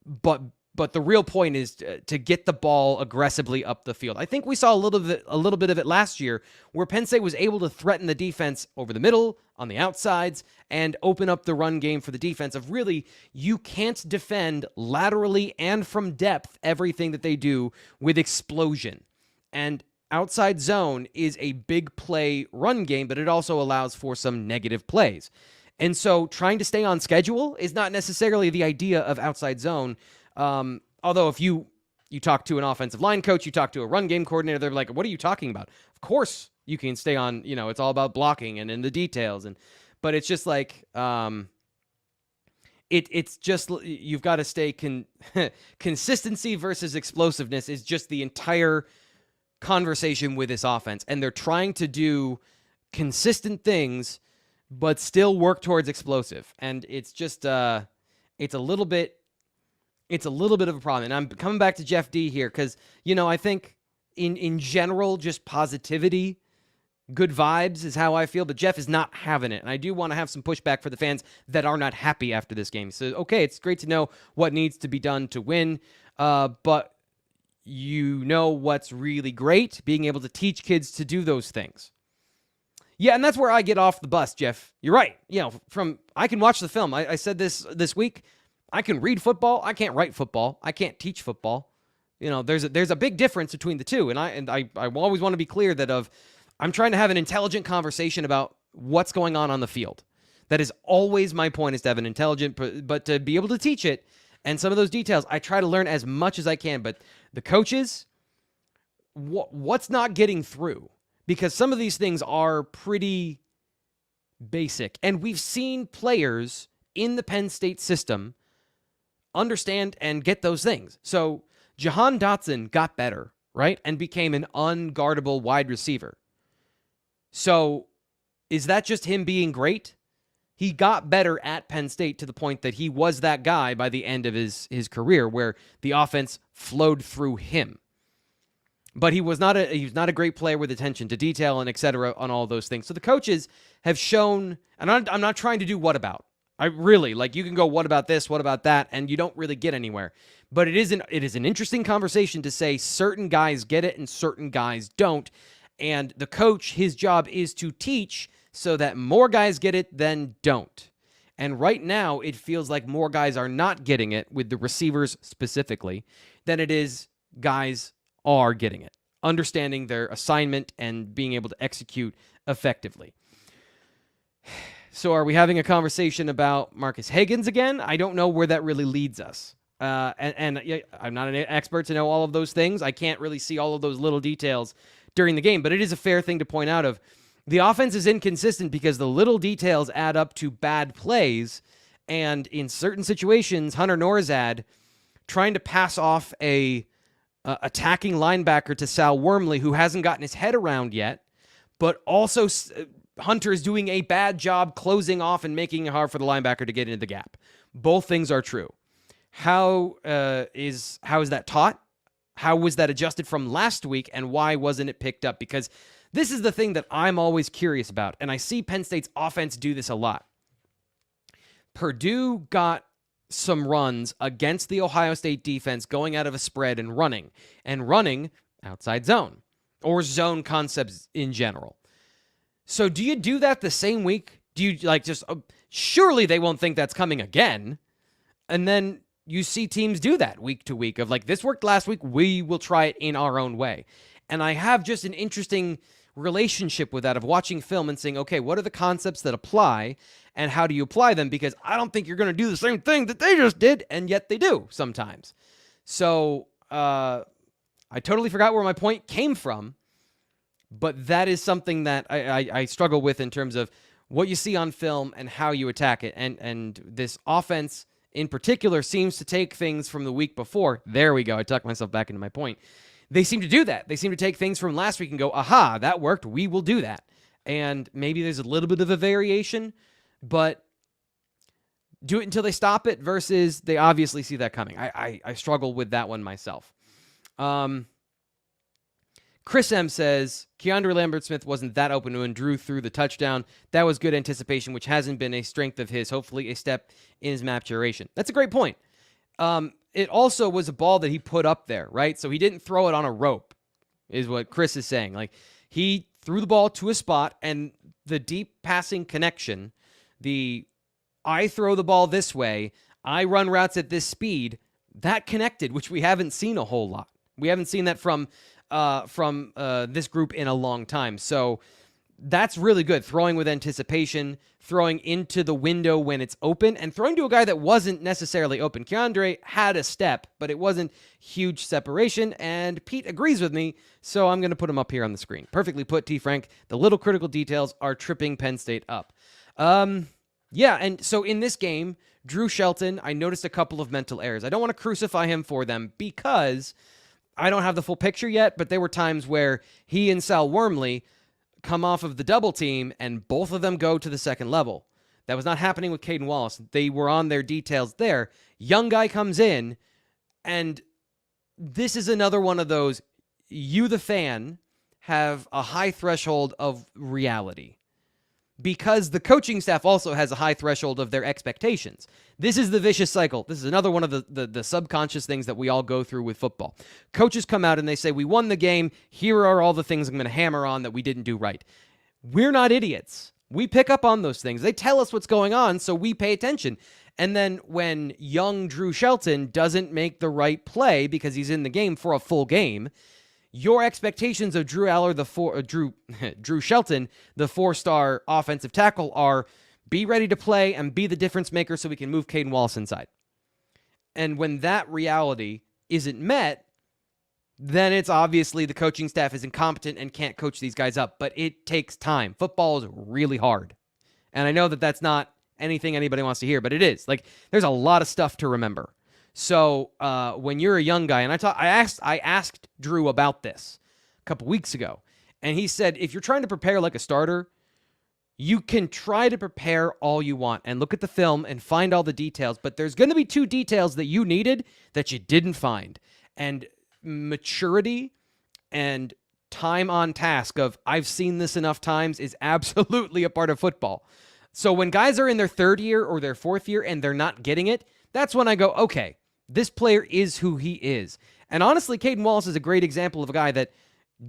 S1: But the real point is to get the ball aggressively up the field. I think we saw a little bit of it last year, where Penn State was able to threaten the defense over the middle, on the outsides, and open up the run game for the defense. Of really, you can't defend laterally and from depth everything that they do with explosion. And outside zone is a big play run game, but it also allows for some negative plays. And so trying to stay on schedule is not necessarily the idea of outside zone. Although if you You talk to an offensive line coach, you talk to a run game coordinator, they're like, what are you talking about? Of course you can stay on, it's all about blocking and in the details. But it's just like, it's just, you've got to stay, consistency versus explosiveness is just the entire conversation with this offense. And they're trying to do consistent things, but still work towards explosive. And it's just, it's a little bit of a problem. And I'm coming back to Jeff D here because, I think in general, just positivity, good vibes is how I feel, but Jeff is not having it. And I do want to have some pushback for the fans that are not happy after this game. So, okay, it's great to know what needs to be done to win, but what's really great? Being able to teach kids to do those things. Yeah, and that's where I get off the bus, Jeff. You're right. I can watch the film. I said this week. I can read football. I can't write football. I can't teach football. There's a big difference between the two. And I always want to be clear that I'm trying to have an intelligent conversation about what's going on the field. That is always my point, is to have an intelligent, but to be able to teach it. And some of those details, I try to learn as much as I can. But the coaches, what's not getting through? Because some of these things are pretty basic. And we've seen players in the Penn State system understand and get those things. So Jahan Dotson got better, right? And became an unguardable wide receiver. So is that just him being great? He got better at Penn State to the point that he was that guy by the end of his career, where the offense flowed through him. But he was not a great player with attention to detail and et cetera on all those things. So the coaches have shown, and I'm not trying to do what about. I really, you can go, what about this, what about that, and you don't really get anywhere. But it is an interesting conversation to say certain guys get it and certain guys don't. And the coach, his job is to teach so that more guys get it than don't. And right now, it feels like more guys are not getting it, with the receivers specifically, than it is guys are getting it, understanding their assignment and being able to execute effectively. So are we having a conversation about Marcus Higgins again? I don't know where that really leads us. And I'm not an expert to know all of those things. I can't really see all of those little details during the game, but it is a fair thing to point out of the offense is inconsistent because the little details add up to bad plays. And in certain situations, Hunter Norzad trying to pass off a attacking linebacker to Sal Wormley, who hasn't gotten his head around yet, but also Hunter is doing a bad job closing off and making it hard for the linebacker to get into the gap. Both things are true. How is that taught? How was that adjusted from last week, and why wasn't it picked up? Because this is the thing that I'm always curious about, and I see Penn State's offense do this a lot. Purdue got some runs against the Ohio State defense going out of a spread and running outside zone, or zone concepts in general. So do you do that the same week? Do you surely they won't think that's coming again? And then you see teams do that week to week of this worked last week, we will try it in our own way. And I have just an interesting relationship with that of watching film and saying, okay, what are the concepts that apply and how do you apply them? Because I don't think you're going to do the same thing that they just did, and yet they do sometimes. So I totally forgot where my point came from, but that is something that I struggle with in terms of what you see on film and how you attack it. And this offense in particular seems to take things from the week before. There we go. I tucked myself back into my point. They seem to do that. They seem to take things from last week and go, aha, that worked. We will do that. And maybe there's a little bit of a variation, but do it until they stop it versus they obviously see that coming. I struggle with that one myself. Chris M says, Keandre Lambert-Smith wasn't that open when Drew threw the touchdown. That was good anticipation, which hasn't been a strength of his. Hopefully a step in his maturation. That's a great point. It also was a ball that he put up there, right? So he didn't throw it on a rope, is what Chris is saying. He threw the ball to a spot, and the deep passing connection, I throw the ball this way, I run routes at this speed, that connected, which we haven't seen a whole lot. We haven't seen that from this group in a long time. So That's really good. Throwing with anticipation, throwing into the window when it's open, and throwing to a guy that wasn't necessarily open. Keandre had a step, but it wasn't huge separation, and Pete agrees with me, so I'm going to put him up here on the screen. Perfectly put, T. Frank. The little critical details are tripping Penn State up. Yeah, and so in this game, Drew Shelton, I noticed a couple of mental errors. I don't want to crucify him for them because I don't have the full picture yet, but there were times where he and Sal Wormley come off of the double team and both of them go to the second level. That was not happening with Caden Wallace. They were on their details there. Young guy comes in, and this is another one of those, you the fan have a high threshold of reality because the coaching staff also has a high threshold of their expectations. This is the vicious cycle. This is another one of the subconscious things that we all go through with football. Coaches come out and they say, we won the game. Here are all the things I'm going to hammer on that we didn't do right. We're not idiots. We pick up on those things. They tell us what's going on, so we pay attention. And then when young Drew Shelton doesn't make the right play because he's in the game for a full game, your expectations of Drew Shelton, the 4-star offensive tackle, are be ready to play and be the difference maker so we can move Caden Wallace inside. And when that reality isn't met, then it's obviously the coaching staff is incompetent and can't coach these guys up. But it takes time. Football is really hard. And I know that that's not anything anybody wants to hear, but it is. Like, there's a lot of stuff to remember. So when you're a young guy, and I asked Drew about this a couple weeks ago, and he said, if you're trying to prepare like a starter, you can try to prepare all you want and look at the film and find all the details, but there's going to be 2 details that you needed that you didn't find. And maturity and time on task of I've seen this enough times is absolutely a part of football. So when guys are in their 3rd year or their 4th year and they're not getting it, that's when I go, okay, this player is who he is. And honestly, Caden Wallace is a great example of a guy that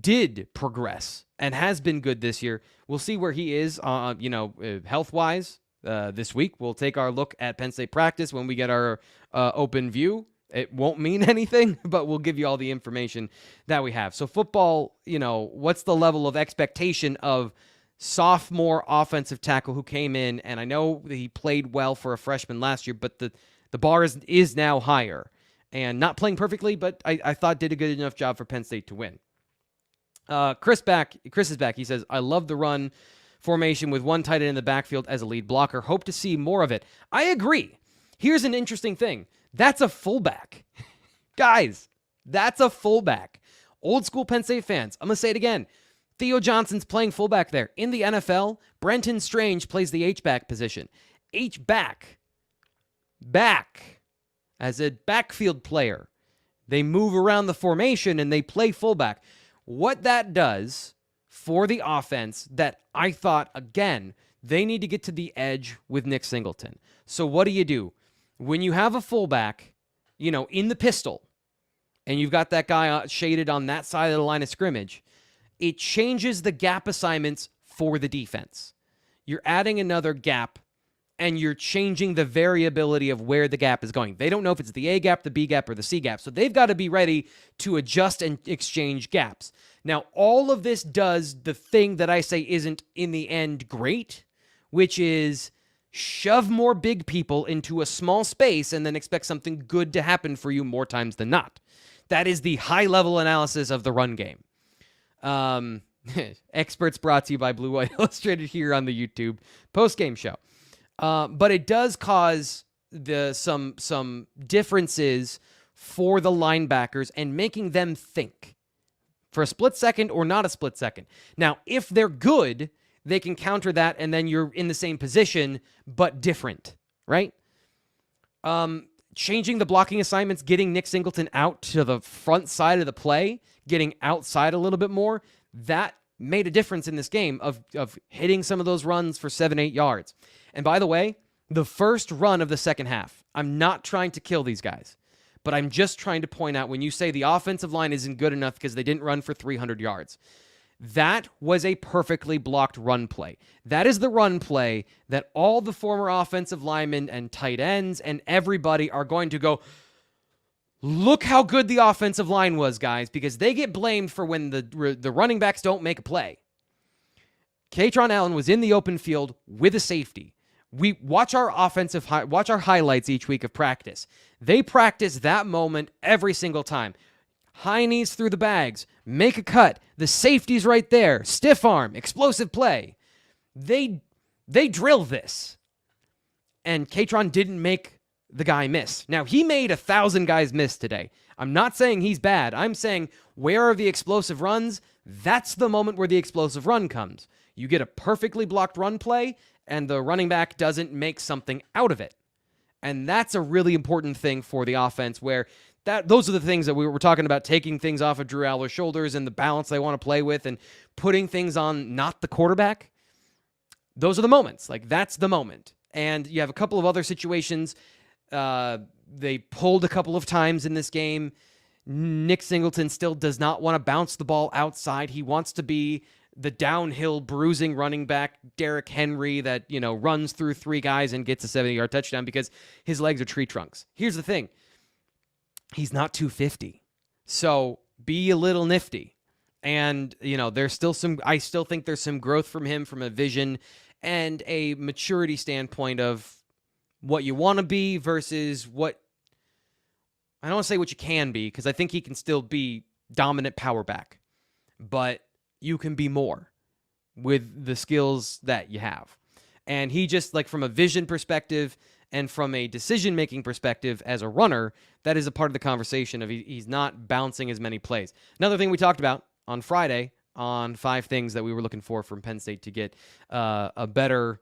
S1: did progress and has been good this year. We'll see where he is, health-wise this week. We'll take our look at Penn State practice when we get our open view. It won't mean anything, but we'll give you all the information that we have. So football, what's the level of expectation of sophomore offensive tackle who came in? And I know that he played well for a freshman last year, but the bar is now higher. And not playing perfectly, but I thought did a good enough job for Penn State to win. Chris is back. He says, I love the run formation with one tight end in the backfield as a lead blocker. Hope to see more of it. I agree. Here's an interesting thing. That's a fullback. Guys, that's a fullback. Old school Penn State fans, I'm going to say it again. Theo Johnson's playing fullback there. In the NFL, Brenton Strange plays the H-back position. H-back. Back. As a backfield player. They move around the formation and they play fullback. What that does for the offense that I thought, again, they need to get to the edge with Nick Singleton. So what do? When you have a fullback, in the pistol, and you've got that guy shaded on that side of the line of scrimmage, it changes the gap assignments for the defense. You're adding another gap, and you're changing the variability of where the gap is going. They don't know if it's the A gap, the B gap, or the C gap, so they've got to be ready to adjust and exchange gaps. Now, all of this does the thing that I say isn't, in the end, great, which is shove more big people into a small space and then expect something good to happen for you more times than not. That is the high-level analysis of the run game. Experts brought to you by Blue White Illustrated here on the YouTube postgame show. But it does cause some differences for the linebackers and making them think for a split second or not a split second. Now, if they're good, they can counter that, and then you're in the same position, but different, right? Changing the blocking assignments, getting Nick Singleton out to the front side of the play, getting outside a little bit more, that made a difference in this game of hitting some of those runs for 7-8 yards. And by the way, the first run of the second half, I'm not trying to kill these guys, but I'm just trying to point out when you say the offensive line isn't good enough because they didn't run for 300 yards. That was a perfectly blocked run play. That is the run play that all the former offensive linemen and tight ends and everybody are going to go, look how good the offensive line was, guys, because they get blamed for when the running backs don't make a play. Kaytron Allen was in the open field with a safety. We watch our watch our highlights each week of practice. They practice that moment every single time. High knees through the bags, make a cut. The safety's right there. Stiff arm, explosive play. They drill this. And Kaytron didn't make the guy miss. Now, he made 1,000 guys miss today. I'm not saying he's bad. I'm saying, where are the explosive runs? That's the moment where the explosive run comes. You get a perfectly blocked run play, and the running back doesn't make something out of it. And that's a really important thing for the offense, where those are the things that we were talking about, taking things off of Drew Allar's shoulders and the balance they want to play with and putting things on not the quarterback. Those are the moments. Like, that's the moment. And you have a couple of other situations. They pulled a couple of times in this game. Nick Singleton still does not want to bounce the ball outside. He wants to be the downhill bruising running back, Derrick Henry, that, runs through 3 guys and gets a 70-yard touchdown because his legs are tree trunks. Here's the thing. He's not 250. So be a little nifty. And, there's still I still think there's some growth from him from a vision and a maturity standpoint of what you want to be versus what, I don't want to say what you can be, because I think he can still be dominant power back, but you can be more with the skills that you have. And he just, like, from a vision perspective and from a decision-making perspective as a runner, that is a part of the conversation of he's not bouncing as many plays. Another thing we talked about on Friday on 5 things that we were looking for from Penn State to get a better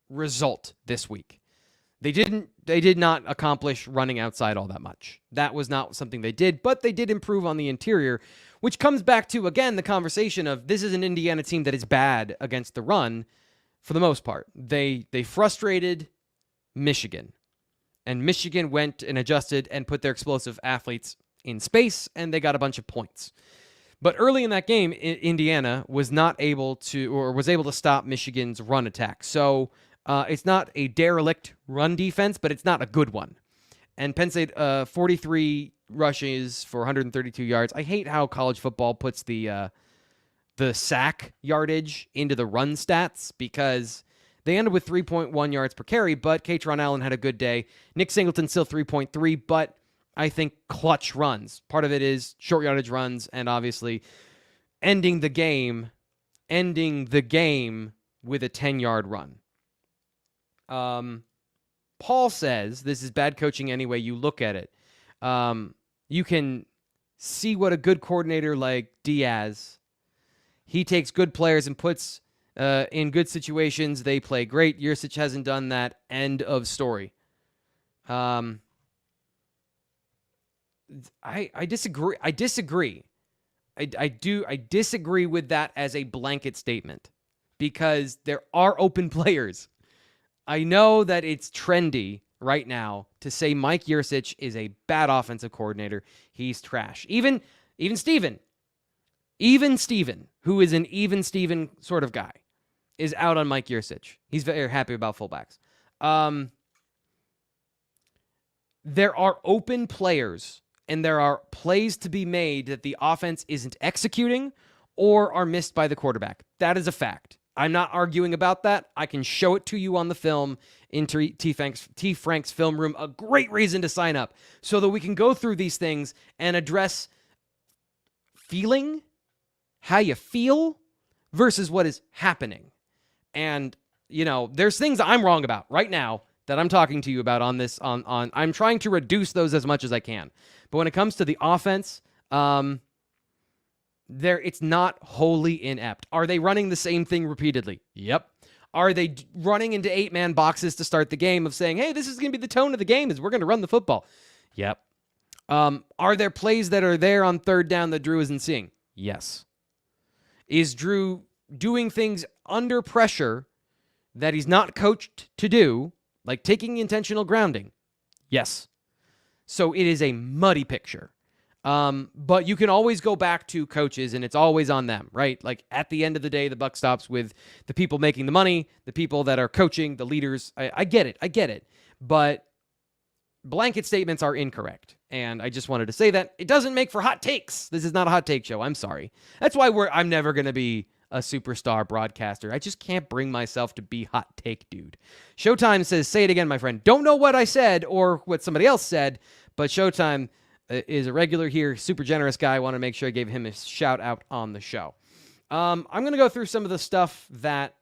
S1: result this week. They did not accomplish running outside all that much. That was not something they did, but they did improve on the interior, which comes back to, again, the conversation of this is an Indiana team that is bad against the run for the most part. They frustrated Michigan, and Michigan went and adjusted and put their explosive athletes in space, and they got a bunch of points. But early in that game, Indiana was not able to, or was able to stop Michigan's run attack. So it's not a derelict run defense, but it's not a good one. And Penn State, 43 rushes for 132 yards. I hate how college football puts the sack yardage into the run stats, because they ended with 3.1 yards per carry, but Kaytron Allen had a good day. Nick Singleton still 3.3, but I think clutch runs. Part of it is short yardage runs, and obviously ending the game with a 10-yard run. Paul says this is bad coaching any way you look at it. You can see what a good coordinator like Diaz, he takes good players and puts in good situations. They play great. Yurcich hasn't done that. End of story. I disagree. I disagree with that as a blanket statement, because there are open players. I know that it's trendy right now to say Mike Yurcich is a bad offensive coordinator. He's trash. Even Steven, who is an even Steven sort of guy, is out on Mike Yurcich. He's very happy about fullbacks. There are open players, and there are plays to be made that the offense isn't executing or are missed by the quarterback. That is a fact. I'm not arguing about that. I can show it to you on the film in T. Frank's film room. A great reason to sign up so that we can go through these things and address feeling, how you feel versus what is happening. And, there's things I'm wrong about right now that I'm talking to you about on this. I'm trying to reduce those as much as I can. But when it comes to the offense, it's not wholly inept. Are they running the same thing repeatedly? Yep. Are they running into 8-man boxes to start the game of saying, hey, this is going to be the tone of the game is we're going to run the football? Yep. Are there plays that are there on third down that Drew isn't seeing? Yes. Is Drew doing things under pressure that he's not coached to do, like taking intentional grounding? Yes. So it is a muddy picture. But you can always go back to coaches, and it's always on them, right? Like, at the end of the day, the buck stops with the people making the money, the people that are coaching, the leaders. I get it. But blanket statements are incorrect, and I just wanted to say that. It doesn't make for hot takes. This is not a hot take show. I'm sorry. That's why I'm never going to be a superstar broadcaster. I just can't bring myself to be hot take dude. Showtime says, say it again, my friend. Don't know what I said or what somebody else said, but Showtime is a regular here, super generous guy. I want to make sure I gave him a shout out on the show. I'm going to go through some of the stuff that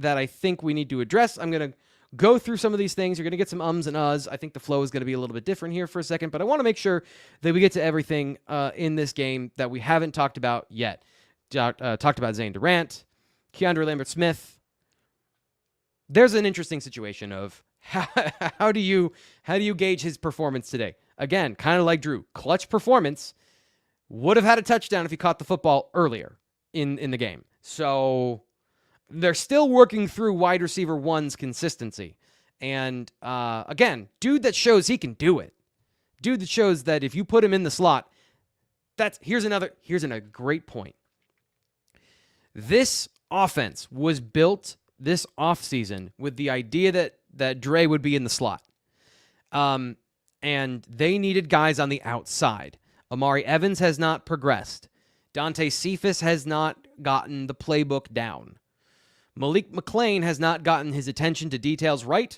S1: I think we need to address. I'm going to go through some of these things. You're going to get some ums and uhs. I think the flow is going to be a little bit different here for a second, but I want to make sure that we get to everything in this game that we haven't talked about yet. Talked about Zane Durant, Keandre Lambert-Smith. There's an interesting situation of how do you gauge his performance today? Again, kind of like Drew, clutch performance. Would have had a touchdown if he caught the football earlier in the game. So they're still working through wide receiver one's consistency. And again, dude that shows he can do it. Dude that shows that if you put him in the slot, here's a great point. This offense was built this offseason with the idea that Dre would be in the slot. And they needed guys on the outside. Amari Evans has not progressed. Dante Cephas has not gotten the playbook down. Malik McLean has not gotten his attention to details right,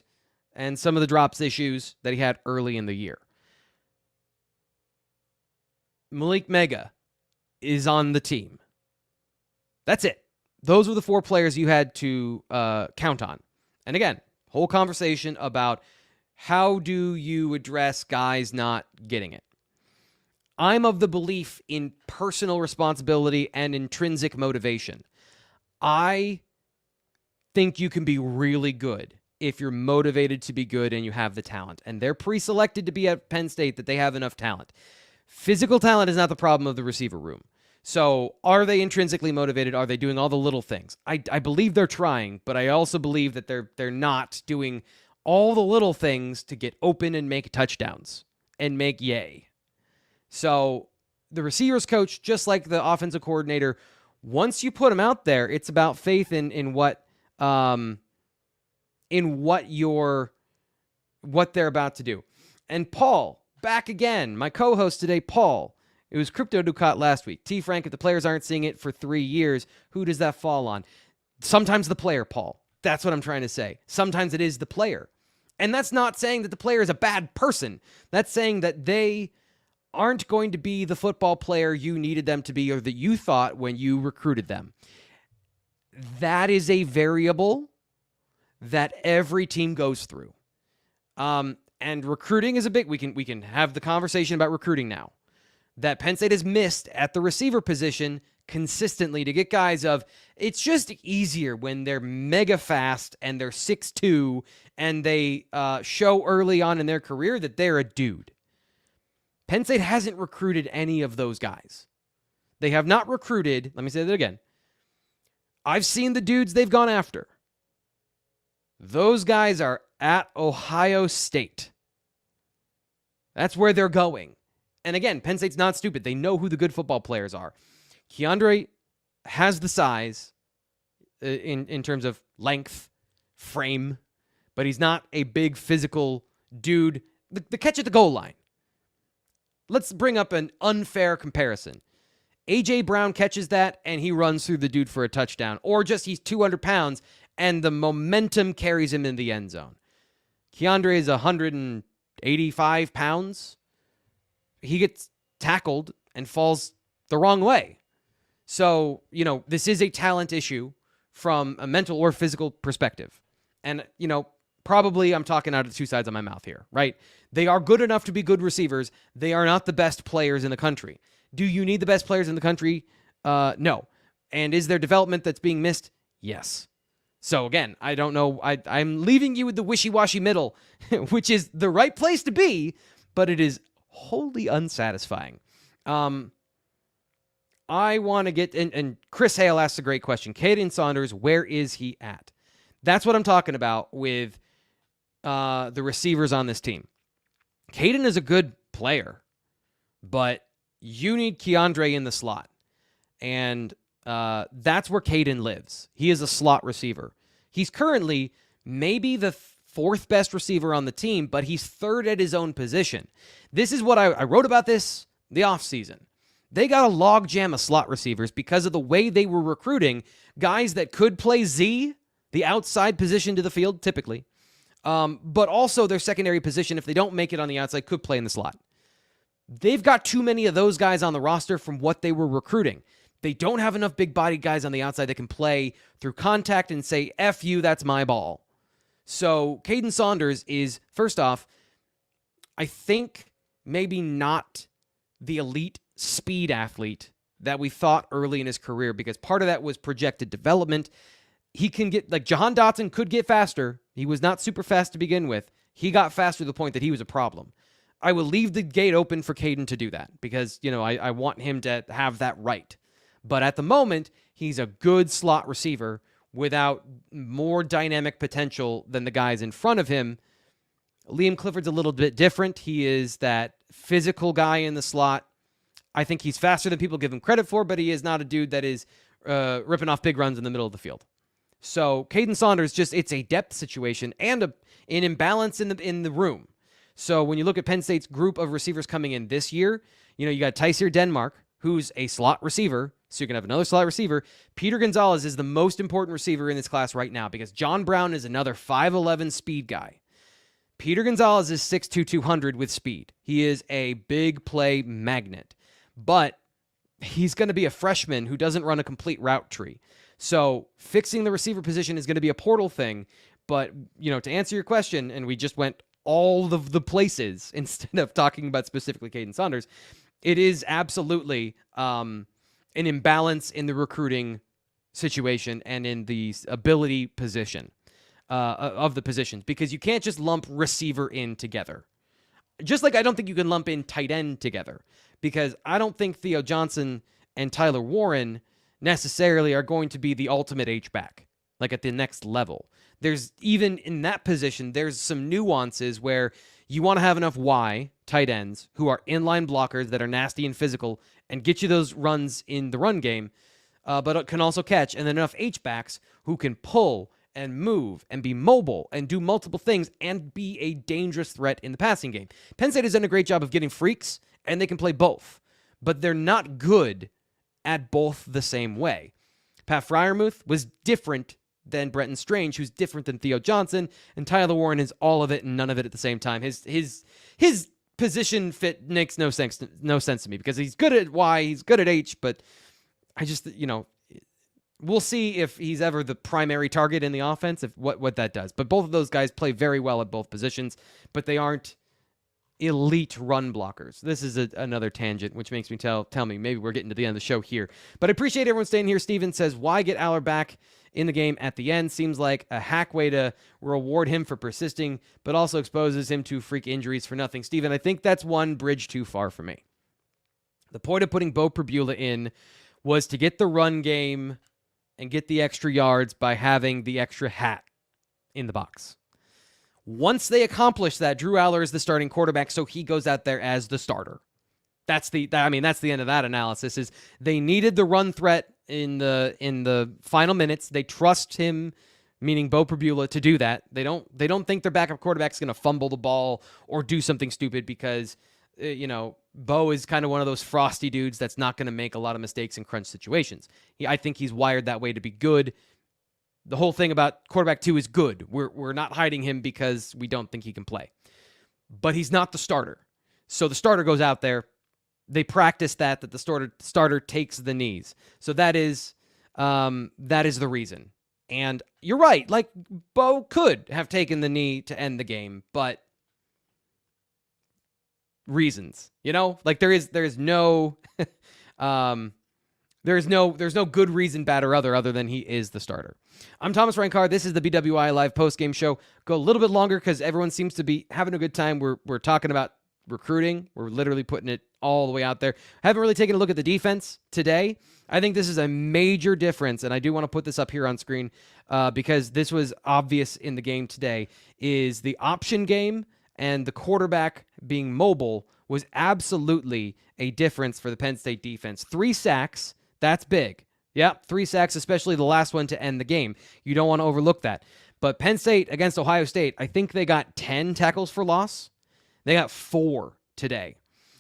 S1: and some of the drops issues that he had early in the year. Malik Mega is on the team. That's it. Those were the 4 players you had to count on. And again, whole conversation about how do you address guys not getting it. I'm of the belief in personal responsibility and intrinsic motivation. I think you can be really good if you're motivated to be good and you have the talent. And they're pre-selected to be at Penn State that they have enough talent. Physical talent is not the problem of the receiver room. So are they intrinsically motivated? Are they doing all the little things? I believe they're trying, but I also believe that they're not doing all the little things to get open and make touchdowns and make yay. So the receivers coach, just like the offensive coordinator, once you put them out there, it's about faith in what they're about to do. And Paul, back again, my co-host today, Paul. It was Crypto Ducat last week. T. Frank, if the players aren't seeing it for 3 years, who does that fall on? Sometimes the player, Paul. That's what I'm trying to say. Sometimes it is the player. And that's not saying that the player is a bad person. That's saying that they aren't going to be the football player you needed them to be or that you thought when you recruited them. That is a variable that every team goes through. And recruiting is a big... We can have the conversation about recruiting now. That Penn State has missed at the receiver position consistently to get guys of, it's just easier when they're mega fast and they're 6'2", and they show early on in their career that they're a dude. Penn State hasn't recruited any of those guys. They have not recruited, let me say that again. I've seen the dudes they've gone after. Those guys are at Ohio State. That's where they're going. And again, Penn State's not stupid. They know who the good football players are. Keandre has the size in terms of length, frame, but he's not a big physical dude. The catch at the goal line. Let's bring up an unfair comparison. A.J. Brown catches that, and he runs through the dude for a touchdown. Or just he's 200 pounds, and the momentum carries him in the end zone. Keandre is 185 pounds. He gets tackled and falls the wrong way. So, this is a talent issue from a mental or physical perspective. And, probably I'm talking out of the 2 sides of my mouth here, right? They are good enough to be good receivers. They are not the best players in the country. Do you need the best players in the country? No. And is there development that's being missed? Yes. So again, I don't know. I'm leaving you with the wishy-washy middle, which is the right place to be, but it is wholly unsatisfying. I want to get, and Chris Hale asks a great question. Caden Saunders, where is he at? That's what I'm talking about with the receivers on this team. Caden is a good player, but you need Keandre in the slot. And that's where Caden lives. He is a slot receiver. He's currently maybe the 4th best receiver on the team, but he's 3rd at his own position. This is what I wrote about this the offseason. They got a log jam of slot receivers because of the way they were recruiting guys that could play Z, the outside position to the field, typically, but also their secondary position, if they don't make it on the outside, could play in the slot. They've got too many of those guys on the roster from what they were recruiting. They don't have enough big-bodied guys on the outside that can play through contact and say, F you, that's my ball. So Caden Saunders is, first off, I think maybe not the elite speed athlete that we thought early in his career, because part of that was projected development. He can get, like Jahan Dotson could get faster. He was not super fast to begin with. He got faster to the point that he was a problem. I will leave the gate open for Caden to do that because, I want him to have that right. But at the moment, he's a good slot receiver without more dynamic potential than the guys in front of him. Liam Clifford's a little bit different. He is that physical guy in the slot. I think he's faster than people give him credit for, but he is not a dude that is ripping off big runs in the middle of the field. So Caden Saunders, it's a depth situation and an imbalance in the room. So when you look at Penn State's group of receivers coming in this year, you got Tyseer Denmark, who's a slot receiver, so you can have another slot receiver. Peter Gonzalez is the most important receiver in this class right now because John Brown is another 5'11 speed guy. Peter Gonzalez is 6'2", 200 with speed. He is a big play magnet. But he's going to be a freshman who doesn't run a complete route tree. So fixing the receiver position is going to be a portal thing. But, to answer your question, and we just went all of the places instead of talking about specifically Caden Saunders, it is absolutely an imbalance in the recruiting situation and in the ability position of the positions, because you can't just lump receiver in together. Just like I don't think you can lump in tight end together, because I don't think Theo Johnson and Tyler Warren necessarily are going to be the ultimate H-back, like at the next level. There's even in that position, there's some nuances where you want to have enough Y tight ends who are inline blockers that are nasty and physical and get you those runs in the run game, but can also catch, and then enough H-backs who can pull and move and be mobile and do multiple things and be a dangerous threat in the passing game. Penn State has done a great job of getting freaks, and they can play both, but they're not good at both the same way. Pat Fryermuth was different than Brenton Strange, who's different than Theo Johnson, and Tyler Warren is all of it and none of it at the same time. His position fit makes no sense to me, because he's good at Y, he's good at H, but I just, we'll see if he's ever the primary target in the offense, if what that does. But both of those guys play very well at both positions, but they aren't elite run blockers. This is another tangent, which makes me tell me maybe we're getting to the end of the show here. But I appreciate everyone staying here. Steven says, why get Aller back in the game at the end? Seems like a hack way to reward him for persisting, but also exposes him to freak injuries for nothing. Steven, I think that's one bridge too far for me. The point of putting Bo Pribula in was to get the run game and get the extra yards by having the extra hat in the box. Once they accomplish that, Drew Aller is the starting quarterback, so he goes out there as the starter. That's the end of that analysis. Is they needed the run threat in the final minutes. They trust him, meaning Bo Pribula, to do that. They don't think their backup quarterback's going to fumble the ball or do something stupid, because Bo is kind of one of those frosty dudes that's not going to make a lot of mistakes in crunch situations. I think he's wired that way to be good. The whole thing about quarterback 2 is good. We're not hiding him because we don't think he can play. But he's not the starter. So the starter goes out there. They practice that the starter takes the knees. So that is the reason. And you're right. Like, Bo could have taken the knee to end the game, but reasons, like there is no there's no good reason, bad or other than he is the starter. I'm Thomas Rankar. This is the BWI Live Postgame Show. Go a little bit longer because everyone seems to be having a good time. We're talking about recruiting. We're literally putting it all the way out there. Haven't really taken a look at the defense today. I think this is a major difference, and I do want to put this up here on screen because this was obvious in the game today, is the option game and the quarterback being mobile was absolutely a difference for the Penn State defense. 3 sacks, that's big. Yep, 3 sacks, especially the last one to end the game. You don't want to overlook that. But Penn State against Ohio State, I think they got 10 tackles for loss. They got 4 today.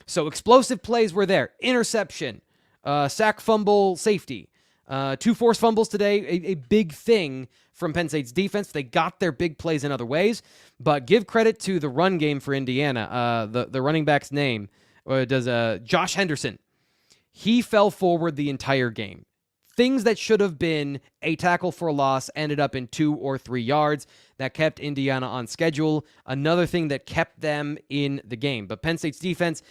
S1: So explosive plays were there. Interception, sack, fumble, safety. 2 forced fumbles today, a big thing from Penn State's defense. They got their big plays in other ways, but give credit to the run game for Indiana. The running back's name does Josh Henderson. He fell forward the entire game. Things that should have been a tackle for a loss ended up in 2 or 3 yards. That kept Indiana on schedule. Another thing that kept them in the game. But Penn State's defense,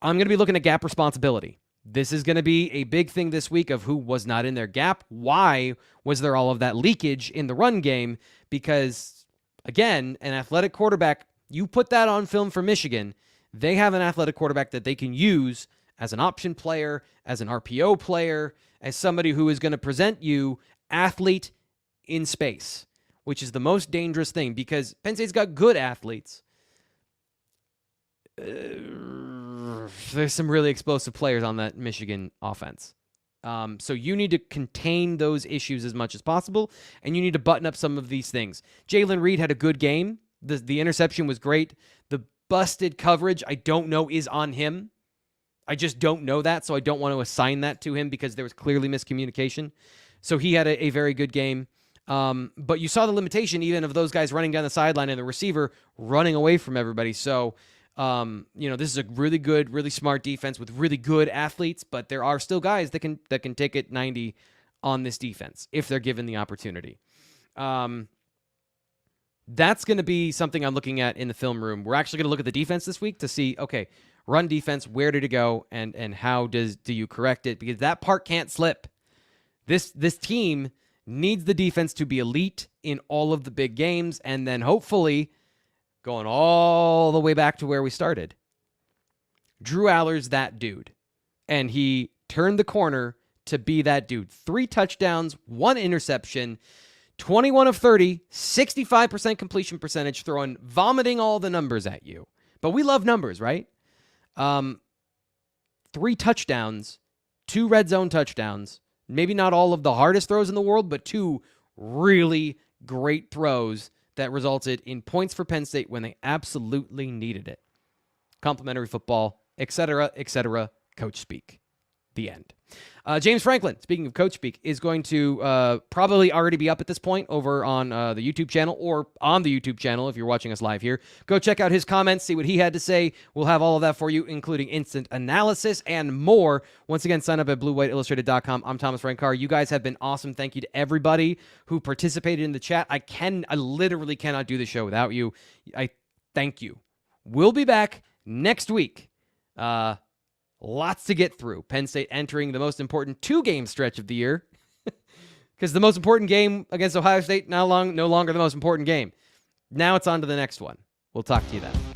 S1: I'm going to be looking at gap responsibility. This is going to be a big thing this week of who was not in their gap. Why was there all of that leakage in the run game? Because, again, an athletic quarterback, you put that on film for Michigan, they have an athletic quarterback that they can use as an option player, as an RPO player, as somebody who is going to present you athlete in space, which is the most dangerous thing because Penn State's got good athletes. There's some really explosive players on that Michigan offense. So you need to contain those issues as much as possible, and you need to button up some of these things. Jalen Reed had a good game. The interception was great. The busted coverage, I don't know, is on him. I just don't know that, so I don't want to assign that to him because there was clearly miscommunication. So he had a very good game. But you saw the limitation even of those guys running down the sideline and the receiver running away from everybody. So, this is a really good, really smart defense with really good athletes, but there are still guys that can take it 90 on this defense if they're given the opportunity. That's going to be something I'm looking at in the film room. We're actually going to look at the defense this week to see, okay, run defense, where did it go, and how do you correct it? Because that part can't slip. This team needs the defense to be elite in all of the big games, and then hopefully going all the way back to where we started. Drew Aller's that dude, and he turned the corner to be that dude. 3 touchdowns, 1 interception, 21 of 30, 65% completion percentage, vomiting all the numbers at you. But we love numbers, right? 3 touchdowns, 2 red zone touchdowns, maybe not all of the hardest throws in the world, but 2 really great throws that resulted in points for Penn State when they absolutely needed it. Complimentary football, etc., coach speak. The end. James Franklin, speaking of coach speak, is going to probably already be up at this point over on the YouTube channel or on the YouTube channel if you're watching us live here. Go check out his comments, see what he had to say. We'll have all of that for you, including instant analysis and more. Once again, sign up at bluewhiteillustrated.com. I'm Thomas Rankar. You guys have been awesome. Thank you to everybody who participated in the chat. I literally cannot do the show without you. I thank you. We'll be back next week. Lots to get through. Penn State entering the most important 2-game stretch of the year because the most important game against Ohio State no longer the most important game. Now it's on to the next one. We'll talk to you then.